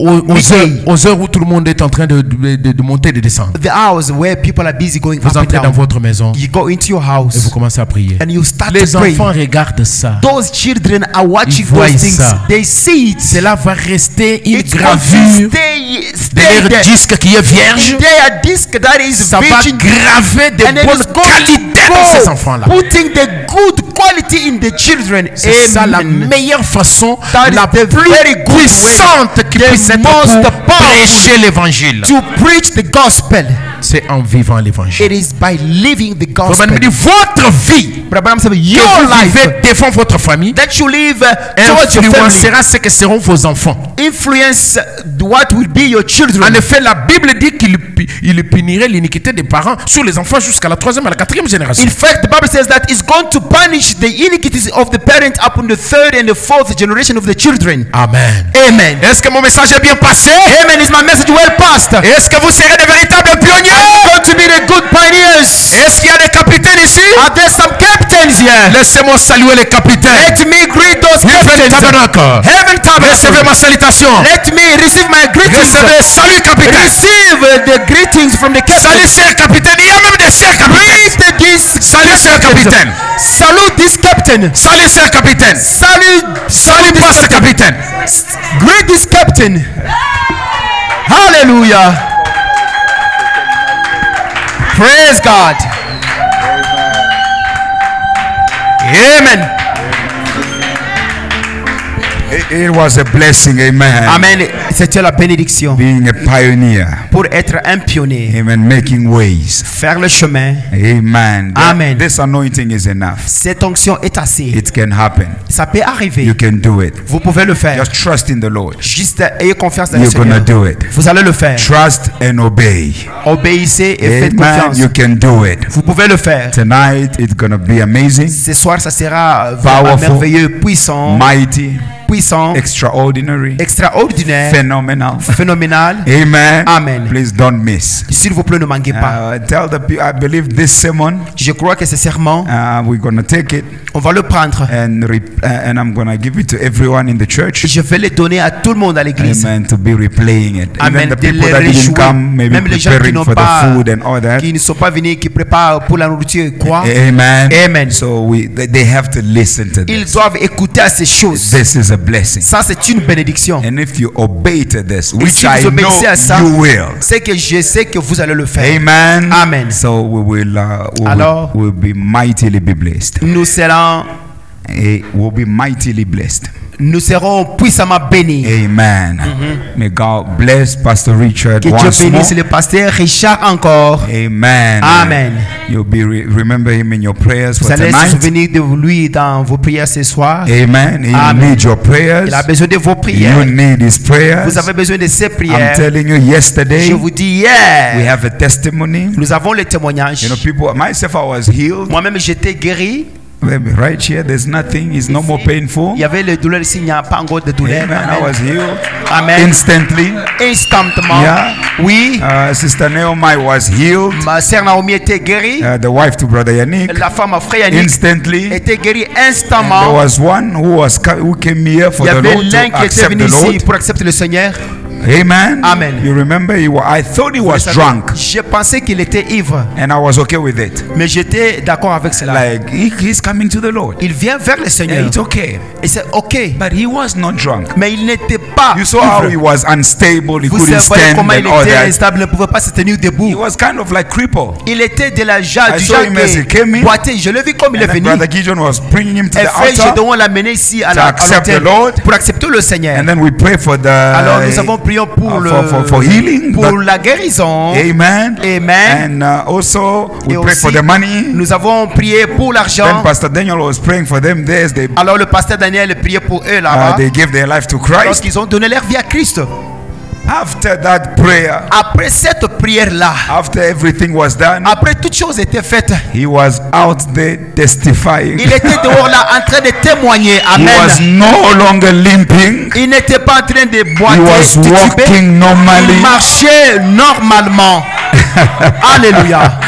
Speaker 2: aux heures où tout le monde est en train de monter et de descendre,
Speaker 3: the hours where people are busy going
Speaker 2: vous
Speaker 3: up and
Speaker 2: entrez dans
Speaker 3: down,
Speaker 2: votre maison
Speaker 3: you go into your
Speaker 2: et
Speaker 3: house
Speaker 2: vous commencez à prier.
Speaker 3: and you start
Speaker 2: Les
Speaker 3: to pray.
Speaker 2: enfants regardent ça.
Speaker 3: Those children are watching
Speaker 2: Ils voient
Speaker 3: those things.
Speaker 2: ça.
Speaker 3: They see it.
Speaker 2: Cela va rester une
Speaker 3: It's going
Speaker 2: gravure
Speaker 3: to stay
Speaker 2: de leur
Speaker 3: there.
Speaker 2: disque qui est vierge.
Speaker 3: In their disc that is
Speaker 2: Ça va
Speaker 3: virgin,
Speaker 2: graver de
Speaker 3: and it
Speaker 2: bonnes
Speaker 3: is going
Speaker 2: qualités
Speaker 3: to
Speaker 2: dans ces
Speaker 3: go,
Speaker 2: enfants-là.
Speaker 3: putting the good quality in the children.
Speaker 2: C'est ça la
Speaker 3: Amen.
Speaker 2: meilleure façon,
Speaker 3: That is
Speaker 2: la
Speaker 3: the
Speaker 2: plus
Speaker 3: very good way,
Speaker 2: puissante qui
Speaker 3: the
Speaker 2: puisse être
Speaker 3: most
Speaker 2: pour
Speaker 3: powerful
Speaker 2: prêcher l'évangile.
Speaker 3: To preach the gospel.
Speaker 2: C'est en vivant l'évangile.
Speaker 3: It is by living the
Speaker 2: Frère
Speaker 3: gospel.
Speaker 2: Branham dit, votre vie
Speaker 3: Brother Branham said,
Speaker 2: que
Speaker 3: your
Speaker 2: vous
Speaker 3: life
Speaker 2: vivez devant votre famille
Speaker 3: that you live towards your family
Speaker 2: influencera ce que seront vos enfants.
Speaker 3: influence what will be your children.
Speaker 2: En effet, la Bible dit qu'il punirait l'iniquité des parents sur les enfants jusqu'à la 3e et la 4e génération.
Speaker 3: In fact, the Bible says that it's going to punish the iniquities of the parents upon the 3rd and the 4th generation of the children.
Speaker 2: Amen.
Speaker 3: Amen.
Speaker 2: Est-ce que mon message est bien passé?
Speaker 3: Amen. Is my message well passed?
Speaker 2: Est-ce que vous serez de véritables pionniers?
Speaker 3: Going to be the good pioneers.
Speaker 2: Est-ce qu'il y a des capitaines ici?
Speaker 3: Are there some captains here?
Speaker 2: Laissez-moi saluer les capitaines.
Speaker 3: Let me greet those
Speaker 2: Heaven
Speaker 3: captains.
Speaker 2: Tabernacle.
Speaker 3: Heaven
Speaker 2: Recevez
Speaker 3: Tabernacle.
Speaker 2: ma salutation.
Speaker 3: Let me receive my greetings.
Speaker 2: Recevez salut capitaine.
Speaker 3: Receive the greetings from the captain.
Speaker 2: Salut cher capitaine. Il y a même des chers capitaines.
Speaker 3: Greet this.
Speaker 2: Salut cher capitaine.
Speaker 3: Salute this captain.
Speaker 2: Salut cher capitaine. Salut pasteur capitaine.
Speaker 3: Greet this captain. Hallelujah. Praise God. Amen.
Speaker 1: It was a blessing, amen.
Speaker 3: Amen. C'était la bénédiction
Speaker 1: Being a pioneer,
Speaker 3: pour être un pionnier,
Speaker 1: amen, making ways,
Speaker 3: faire le chemin.
Speaker 1: amen.
Speaker 3: Amen.
Speaker 1: This anointing is enough.
Speaker 3: Cette onction est assez.
Speaker 1: It can happen.
Speaker 3: Ça peut arriver.
Speaker 1: You can do it.
Speaker 3: Vous pouvez le faire.
Speaker 1: Just trust in the Lord.
Speaker 3: Juste ayez confiance dans le
Speaker 1: You're gonna
Speaker 3: Seigneur.
Speaker 1: do it.
Speaker 3: Vous allez le faire.
Speaker 1: Trust and obey.
Speaker 3: Obéissez et faites
Speaker 1: Amen.
Speaker 3: confiance.
Speaker 1: You can do it.
Speaker 3: Vous pouvez le faire.
Speaker 1: Tonight it's gonna be amazing,
Speaker 3: Ce soir, ça sera vraiment
Speaker 1: Powerful.
Speaker 3: merveilleux, puissant,
Speaker 1: mighty,
Speaker 3: puissant,
Speaker 1: extraordinary,
Speaker 3: extraordinaire,
Speaker 1: phenomenal.
Speaker 3: phénoménal.
Speaker 1: Amen.
Speaker 3: Amen.
Speaker 1: Please don't miss.
Speaker 3: S'il vous plaît, ne manquez pas.
Speaker 1: Tell the people. I believe this sermon.
Speaker 3: Je crois que ce serment,
Speaker 1: We're gonna take it
Speaker 3: on va le prendre.
Speaker 1: and I'm gonna give it to everyone in the church.
Speaker 3: Je vais le donner à tout le monde à l'église.
Speaker 1: Amen. To be replaying it.
Speaker 3: Amen.
Speaker 1: Even the
Speaker 3: De
Speaker 1: people
Speaker 3: les
Speaker 1: that didn't
Speaker 3: réjouir.
Speaker 1: come, maybe
Speaker 3: Même les gens qui
Speaker 1: preparing
Speaker 3: n'ont
Speaker 1: for the
Speaker 3: pas,
Speaker 1: food and all that.
Speaker 3: qui ne sont pas venus, qui préparent pour la nourriture et quoi.
Speaker 1: Amen.
Speaker 3: Amen.
Speaker 1: So they have to listen to
Speaker 3: Ils
Speaker 1: this.
Speaker 3: doivent écouter à ces choses.
Speaker 1: This is a blessing.
Speaker 3: Ça, c'est une bénédiction.
Speaker 1: And if you obey to this,
Speaker 3: Et
Speaker 1: which
Speaker 3: si
Speaker 1: I
Speaker 3: vous
Speaker 1: know
Speaker 3: obéissez à ça,
Speaker 1: you will.
Speaker 3: c'est que je sais que vous allez le faire.
Speaker 1: Amen.
Speaker 3: Amen.
Speaker 1: So we will
Speaker 3: Alors,
Speaker 1: we'll be mightily be blessed.
Speaker 3: Nous serons,
Speaker 1: We'll be mightily blessed.
Speaker 3: nous serons puissamment bénis.
Speaker 1: Amen. May God bless Pastor Richard
Speaker 3: Que Dieu
Speaker 1: once more.
Speaker 3: bénisse le pasteur Richard encore.
Speaker 1: Amen.
Speaker 3: Amen.
Speaker 1: You'll be remember him in your prayers
Speaker 3: Vous
Speaker 1: for
Speaker 3: allez se
Speaker 1: tonight.
Speaker 3: souvenir de lui dans vos prières ce soir.
Speaker 1: Amen. He
Speaker 3: Amen.
Speaker 1: needs your prayers.
Speaker 3: Il a besoin de vos
Speaker 1: You
Speaker 3: prières.
Speaker 1: need his prayers.
Speaker 3: Vous avez besoin de ces
Speaker 1: I'm
Speaker 3: prières.
Speaker 1: telling you, yesterday
Speaker 3: Je vous dis
Speaker 1: we
Speaker 3: hier,
Speaker 1: have a testimony.
Speaker 3: nous avons le témoignage.
Speaker 1: You know, people. Myself, I was healed.
Speaker 3: Moi-même, j'étais guéri.
Speaker 1: Maybe right here, there's nothing. It's no more painful.
Speaker 3: Il y avait les douleurs ici, il n'y a pas encore de douleur.
Speaker 1: Amen. I was healed
Speaker 3: Amen.
Speaker 1: instantly.
Speaker 3: Instantanément.
Speaker 1: Yeah.
Speaker 3: Oui.
Speaker 1: Sister Naomi was healed.
Speaker 3: Ma sœur Naomi était guérie.
Speaker 1: The wife to Brother Yannick.
Speaker 3: La femme à frère Yannick
Speaker 1: Instantly.
Speaker 3: était guérie
Speaker 1: There
Speaker 3: instantanément.
Speaker 1: was one who came here for
Speaker 3: Il y
Speaker 1: the
Speaker 3: avait
Speaker 1: Lord
Speaker 3: l'un
Speaker 1: to
Speaker 3: qui était
Speaker 1: accept
Speaker 3: venu
Speaker 1: the Lord.
Speaker 3: ici pour accepter le Seigneur.
Speaker 1: Amen.
Speaker 3: Amen.
Speaker 1: You remember? I thought he was drunk,
Speaker 3: Je pensais qu'il était ivre,
Speaker 1: and I was okay with it.
Speaker 3: mais j'étais d'accord avec cela.
Speaker 1: Like he's coming to the Lord.
Speaker 3: Il vient vers le
Speaker 1: Yeah,
Speaker 3: Seigneur.
Speaker 1: it's okay.
Speaker 3: Et c'est ok.
Speaker 1: But he was not drunk.
Speaker 3: Mais il n'était pas
Speaker 1: You saw how he
Speaker 3: ivre.
Speaker 1: was unstable. He
Speaker 3: Vous
Speaker 1: couldn't
Speaker 3: savez
Speaker 1: stand
Speaker 3: comment il
Speaker 1: and all
Speaker 3: était
Speaker 1: that.
Speaker 3: instable, ne pouvait pas se tenir
Speaker 1: He
Speaker 3: debout.
Speaker 1: was kind of like crippled.
Speaker 3: Il était de la genre,
Speaker 1: I
Speaker 3: du
Speaker 1: saw
Speaker 3: genre
Speaker 1: him as he came in.
Speaker 3: boité. Je l'ai vu comme il est
Speaker 1: And then
Speaker 3: venu.
Speaker 1: Brother Gideon was bringing him to
Speaker 3: Et
Speaker 1: the
Speaker 3: frère
Speaker 1: altar.
Speaker 3: Gédéon l'a mené ici à
Speaker 1: To
Speaker 3: à
Speaker 1: accept
Speaker 3: l'autel
Speaker 1: the Lord.
Speaker 3: pour accepter le Seigneur.
Speaker 1: And then we pray for the
Speaker 3: Alors nous avons prié pour
Speaker 1: for healing.
Speaker 3: pour
Speaker 1: But-
Speaker 3: la guérison.
Speaker 1: Amen.
Speaker 3: Amen.
Speaker 1: And also we
Speaker 3: Et
Speaker 1: pray
Speaker 3: aussi,
Speaker 1: for the money.
Speaker 3: nous avons prié pour
Speaker 1: Then
Speaker 3: l'argent.
Speaker 1: Pastor Daniel was praying for them.
Speaker 3: Alors le pasteur Daniel priait pour eux là-bas.
Speaker 1: They gave their life to Christ.
Speaker 3: Lorsqu'ils ont donné leur vie à Christ.
Speaker 1: After that prayer,
Speaker 3: Après cette prière-là,
Speaker 1: after everything was done,
Speaker 3: après toutes choses étaient faites,
Speaker 1: he was out there testifying.
Speaker 3: il était dehors là en train de témoigner.
Speaker 1: He
Speaker 3: Amen.
Speaker 1: was no longer limping.
Speaker 3: Il n'était pas en train de
Speaker 1: He
Speaker 3: boiter,
Speaker 1: was
Speaker 3: tituber.
Speaker 1: walking normally.
Speaker 3: Il marchait normalement. Alléluia.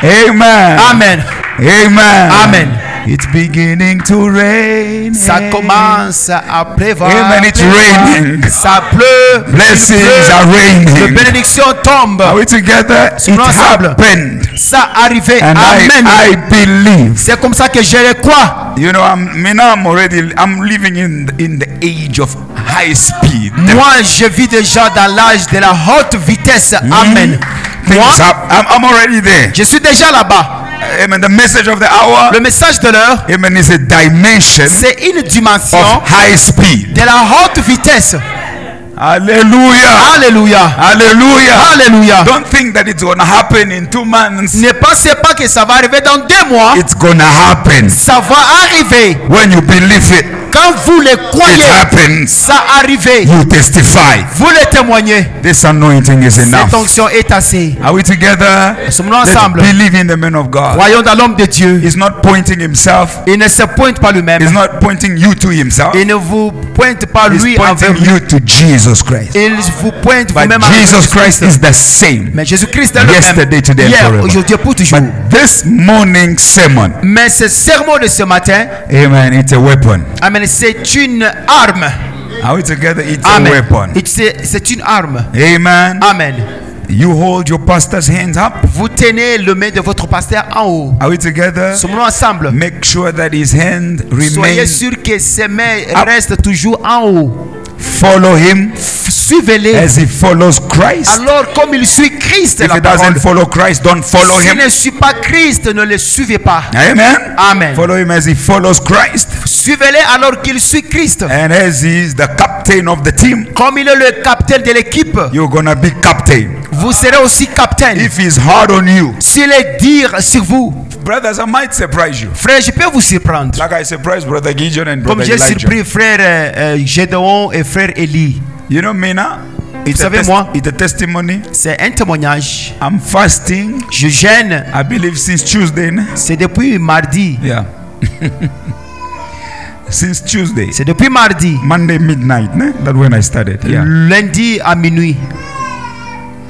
Speaker 1: Amen.
Speaker 3: Amen.
Speaker 1: Amen.
Speaker 3: Amen.
Speaker 1: It's beginning to rain.
Speaker 3: Ça commence à pleuvoir.
Speaker 1: Amen. It's raining.
Speaker 3: Ça pleut.
Speaker 1: Blessings are
Speaker 3: Les
Speaker 1: raining.
Speaker 3: bénédictions tombent.
Speaker 1: Are we together? It
Speaker 3: Nous ensemble.
Speaker 1: happened.
Speaker 3: Ça arrivé.
Speaker 1: And
Speaker 3: Amen.
Speaker 1: I believe.
Speaker 3: C'est comme ça que je le crois.
Speaker 1: You know, I'm living in the age of high speed.
Speaker 3: Moi, je vis déjà dans l'âge de la haute vitesse. Amen. Moi,
Speaker 1: I'm already there.
Speaker 3: je suis déjà là-bas.
Speaker 1: Amen. The message of the hour.
Speaker 3: Le message de l'heure,
Speaker 1: Amen. Is a dimension
Speaker 3: c'est une dimension
Speaker 1: of high speed.
Speaker 3: de la haute vitesse.
Speaker 1: Hallelujah.
Speaker 3: Alléluia.
Speaker 1: Hallelujah.
Speaker 3: Alléluia.
Speaker 1: Don't think that it's gonna happen in 2 months.
Speaker 3: Ne pensez pas que ça va arriver dans 2 mois.
Speaker 1: It's gonna happen
Speaker 3: Ça va arriver.
Speaker 1: when you believe it.
Speaker 3: Quand vous le
Speaker 1: It
Speaker 3: croyez,
Speaker 1: happens.
Speaker 3: ça arrive.
Speaker 1: You testify.
Speaker 3: Vous le témoignez.
Speaker 1: This anointing is
Speaker 3: Cette
Speaker 1: enough.
Speaker 3: onction est assez.
Speaker 1: Are we together?
Speaker 3: Sommes-nous
Speaker 1: Let's
Speaker 3: ensemble?
Speaker 1: believe in the man of God.
Speaker 3: Croyons dans l'homme de Dieu.
Speaker 1: He's not pointing himself.
Speaker 3: Il ne se pointe pas lui-même.
Speaker 1: He's not pointing you to himself.
Speaker 3: Il ne vous pointe pas
Speaker 1: He's
Speaker 3: lui envers
Speaker 1: pointing
Speaker 3: lui.
Speaker 1: you to Jesus Christ.
Speaker 3: Il vous pointe
Speaker 1: But
Speaker 3: vous-même
Speaker 1: Jesus Christ is the same.
Speaker 3: Mais Jésus-Christ est le
Speaker 1: Yesterday,
Speaker 3: même.
Speaker 1: today, and
Speaker 3: Hier,
Speaker 1: forever.
Speaker 3: aujourd'hui et pour toujours.
Speaker 1: But this morning sermon,
Speaker 3: Mais ce sermon de ce matin,
Speaker 1: amen, it's a weapon.
Speaker 3: amen, c'est une arme.
Speaker 1: Are we together? It's
Speaker 3: Amen.
Speaker 1: a weapon.
Speaker 3: C'est une arme.
Speaker 1: Amen.
Speaker 3: Amen.
Speaker 1: You hold your pastor's hands up.
Speaker 3: Vous tenez le main de votre pasteur en haut.
Speaker 1: Are we together?
Speaker 3: Sommes-nous ensemble?
Speaker 1: Make sure that his hand
Speaker 3: Soyez
Speaker 1: remains.
Speaker 3: sûr que ses mains
Speaker 1: Up.
Speaker 3: restent toujours en haut.
Speaker 1: Follow him
Speaker 3: Suivez-les.
Speaker 1: as he follows Christ.
Speaker 3: Alors, comme il suit Christ,
Speaker 1: If
Speaker 3: la
Speaker 1: he doesn't
Speaker 3: parole.
Speaker 1: follow Christ, don't follow
Speaker 3: S'il
Speaker 1: him.
Speaker 3: ne suit pas Christ, ne le suivez pas.
Speaker 1: Amen.
Speaker 3: Amen.
Speaker 1: Follow him as he follows Christ.
Speaker 3: Suivez-les alors qu'il suit Christ.
Speaker 1: And as he's the captain of the team,
Speaker 3: Comme il est le capitaine de l'équipe,
Speaker 1: you're gonna be captain.
Speaker 3: vous serez aussi capitaine.
Speaker 1: If he's hard on you,
Speaker 3: S'il est dur sur vous,
Speaker 1: brothers, I might surprise you.
Speaker 3: frère, je peux vous surprendre.
Speaker 1: Like I surprised Brother Gideon and
Speaker 3: Comme
Speaker 1: Brother
Speaker 3: j'ai
Speaker 1: Elijah.
Speaker 3: surpris frère Gédéon et frère Élie.
Speaker 1: You know, Mina, it's,
Speaker 3: Vous savez, moi,
Speaker 1: it's a testimony.
Speaker 3: c'est un témoignage.
Speaker 1: I'm fasting,
Speaker 3: Je gêne.
Speaker 1: I believe, since Tuesday. Ne?
Speaker 3: C'est depuis mardi.
Speaker 1: Yeah. Since Tuesday.
Speaker 3: C'est depuis mardi.
Speaker 1: Monday midnight. Ne? That's when I started. Yeah.
Speaker 3: Lundi à minuit.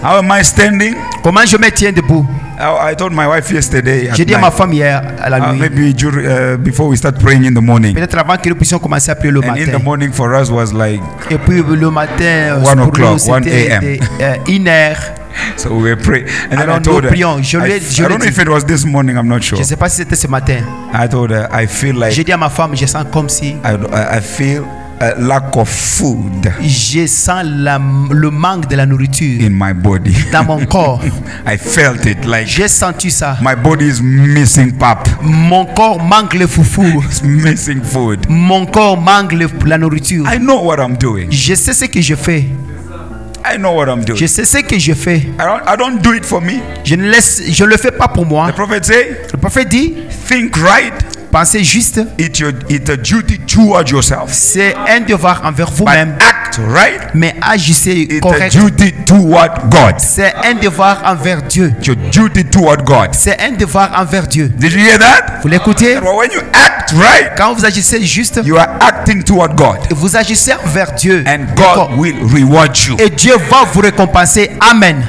Speaker 1: How am I standing?
Speaker 3: Comment je me tiens debout?
Speaker 1: I told my wife yesterday. At
Speaker 3: J'ai dit à ma
Speaker 1: night,
Speaker 3: femme hier à la nuit.
Speaker 1: maybe before we start praying in the morning.
Speaker 3: Peut-être avant que nous puissions commencer à prier le
Speaker 1: And in the
Speaker 3: matin.
Speaker 1: morning for us was like,
Speaker 3: Et puis le matin,
Speaker 1: 1
Speaker 3: pour
Speaker 1: o'clock,
Speaker 3: nous, c'était
Speaker 1: 1 a.m.
Speaker 3: 1 heure.
Speaker 1: so we were praying. And then
Speaker 3: Alors,
Speaker 1: I told
Speaker 3: nous
Speaker 1: her,
Speaker 3: prions. Je
Speaker 1: I
Speaker 3: lui ai
Speaker 1: don't know
Speaker 3: dit.
Speaker 1: if it was this morning, I'm not sure.
Speaker 3: Je ne sais pas si c'était ce matin.
Speaker 1: I told her, I feel like
Speaker 3: J'ai dit à ma femme, je sens comme si
Speaker 1: I feel a lack of food
Speaker 3: je sens le manque de la nourriture
Speaker 1: in my body.
Speaker 3: dans mon corps.
Speaker 1: I felt it like
Speaker 3: J'ai senti ça.
Speaker 1: my body is missing pap.
Speaker 3: Mon corps manque le foufou.
Speaker 1: It's missing food.
Speaker 3: Mon corps manque la nourriture.
Speaker 1: I know what I'm doing.
Speaker 3: Je sais ce que je fais.
Speaker 1: I know what I'm doing.
Speaker 3: Je sais ce que je fais.
Speaker 1: I don't do it for me.
Speaker 3: Je ne le fais pas pour moi.
Speaker 1: The prophet say,
Speaker 3: Le prophète dit,
Speaker 1: think right.
Speaker 3: pensez juste.
Speaker 1: It's a duty towards yourself.
Speaker 3: C'est un devoir envers
Speaker 1: But
Speaker 3: vous-même.
Speaker 1: act right.
Speaker 3: Mais agissez
Speaker 1: It's a
Speaker 3: correct.
Speaker 1: duty toward God.
Speaker 3: C'est un devoir envers Dieu.
Speaker 1: It's your duty toward God.
Speaker 3: C'est un devoir envers Dieu.
Speaker 1: Did you hear that?
Speaker 3: Vous l'écoutez?
Speaker 1: Well, when you act right,
Speaker 3: Quand vous agissez juste,
Speaker 1: you are acting toward God.
Speaker 3: vous agissez envers Dieu.
Speaker 1: And God will reward you.
Speaker 3: Et Dieu va vous récompenser. Amen.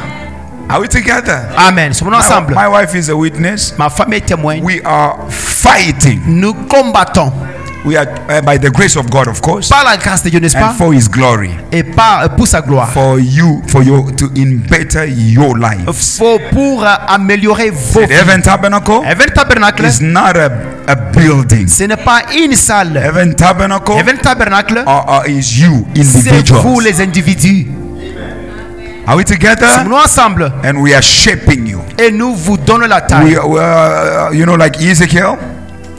Speaker 1: Are we together?
Speaker 3: Amen. Sommes-nous ensemble?
Speaker 1: My wife is a witness.
Speaker 3: Ma femme est témoin.
Speaker 1: We are fighting.
Speaker 3: Nous combattons.
Speaker 1: We are by the grace of God, of course,
Speaker 3: Par la grâce de Dieu, n'est-ce
Speaker 1: and
Speaker 3: pas?
Speaker 1: for His glory,
Speaker 3: Et pour sa gloire.
Speaker 1: for you to better your life.
Speaker 3: Pour améliorer vos
Speaker 1: The
Speaker 3: vies.
Speaker 1: Heaven Tabernacle
Speaker 3: Heaven Tabernacle,
Speaker 1: is not a building.
Speaker 3: ce n'est pas une salle.
Speaker 1: Heaven Tabernacle
Speaker 3: Heaven Tabernacle,
Speaker 1: is you,
Speaker 3: c'est vous
Speaker 1: individuals.
Speaker 3: les individus.
Speaker 1: Are we together?
Speaker 3: Sommes-nous ensemble?
Speaker 1: And we are shaping you.
Speaker 3: Et nous vous donnons la taille.
Speaker 1: You know, like Ezekiel,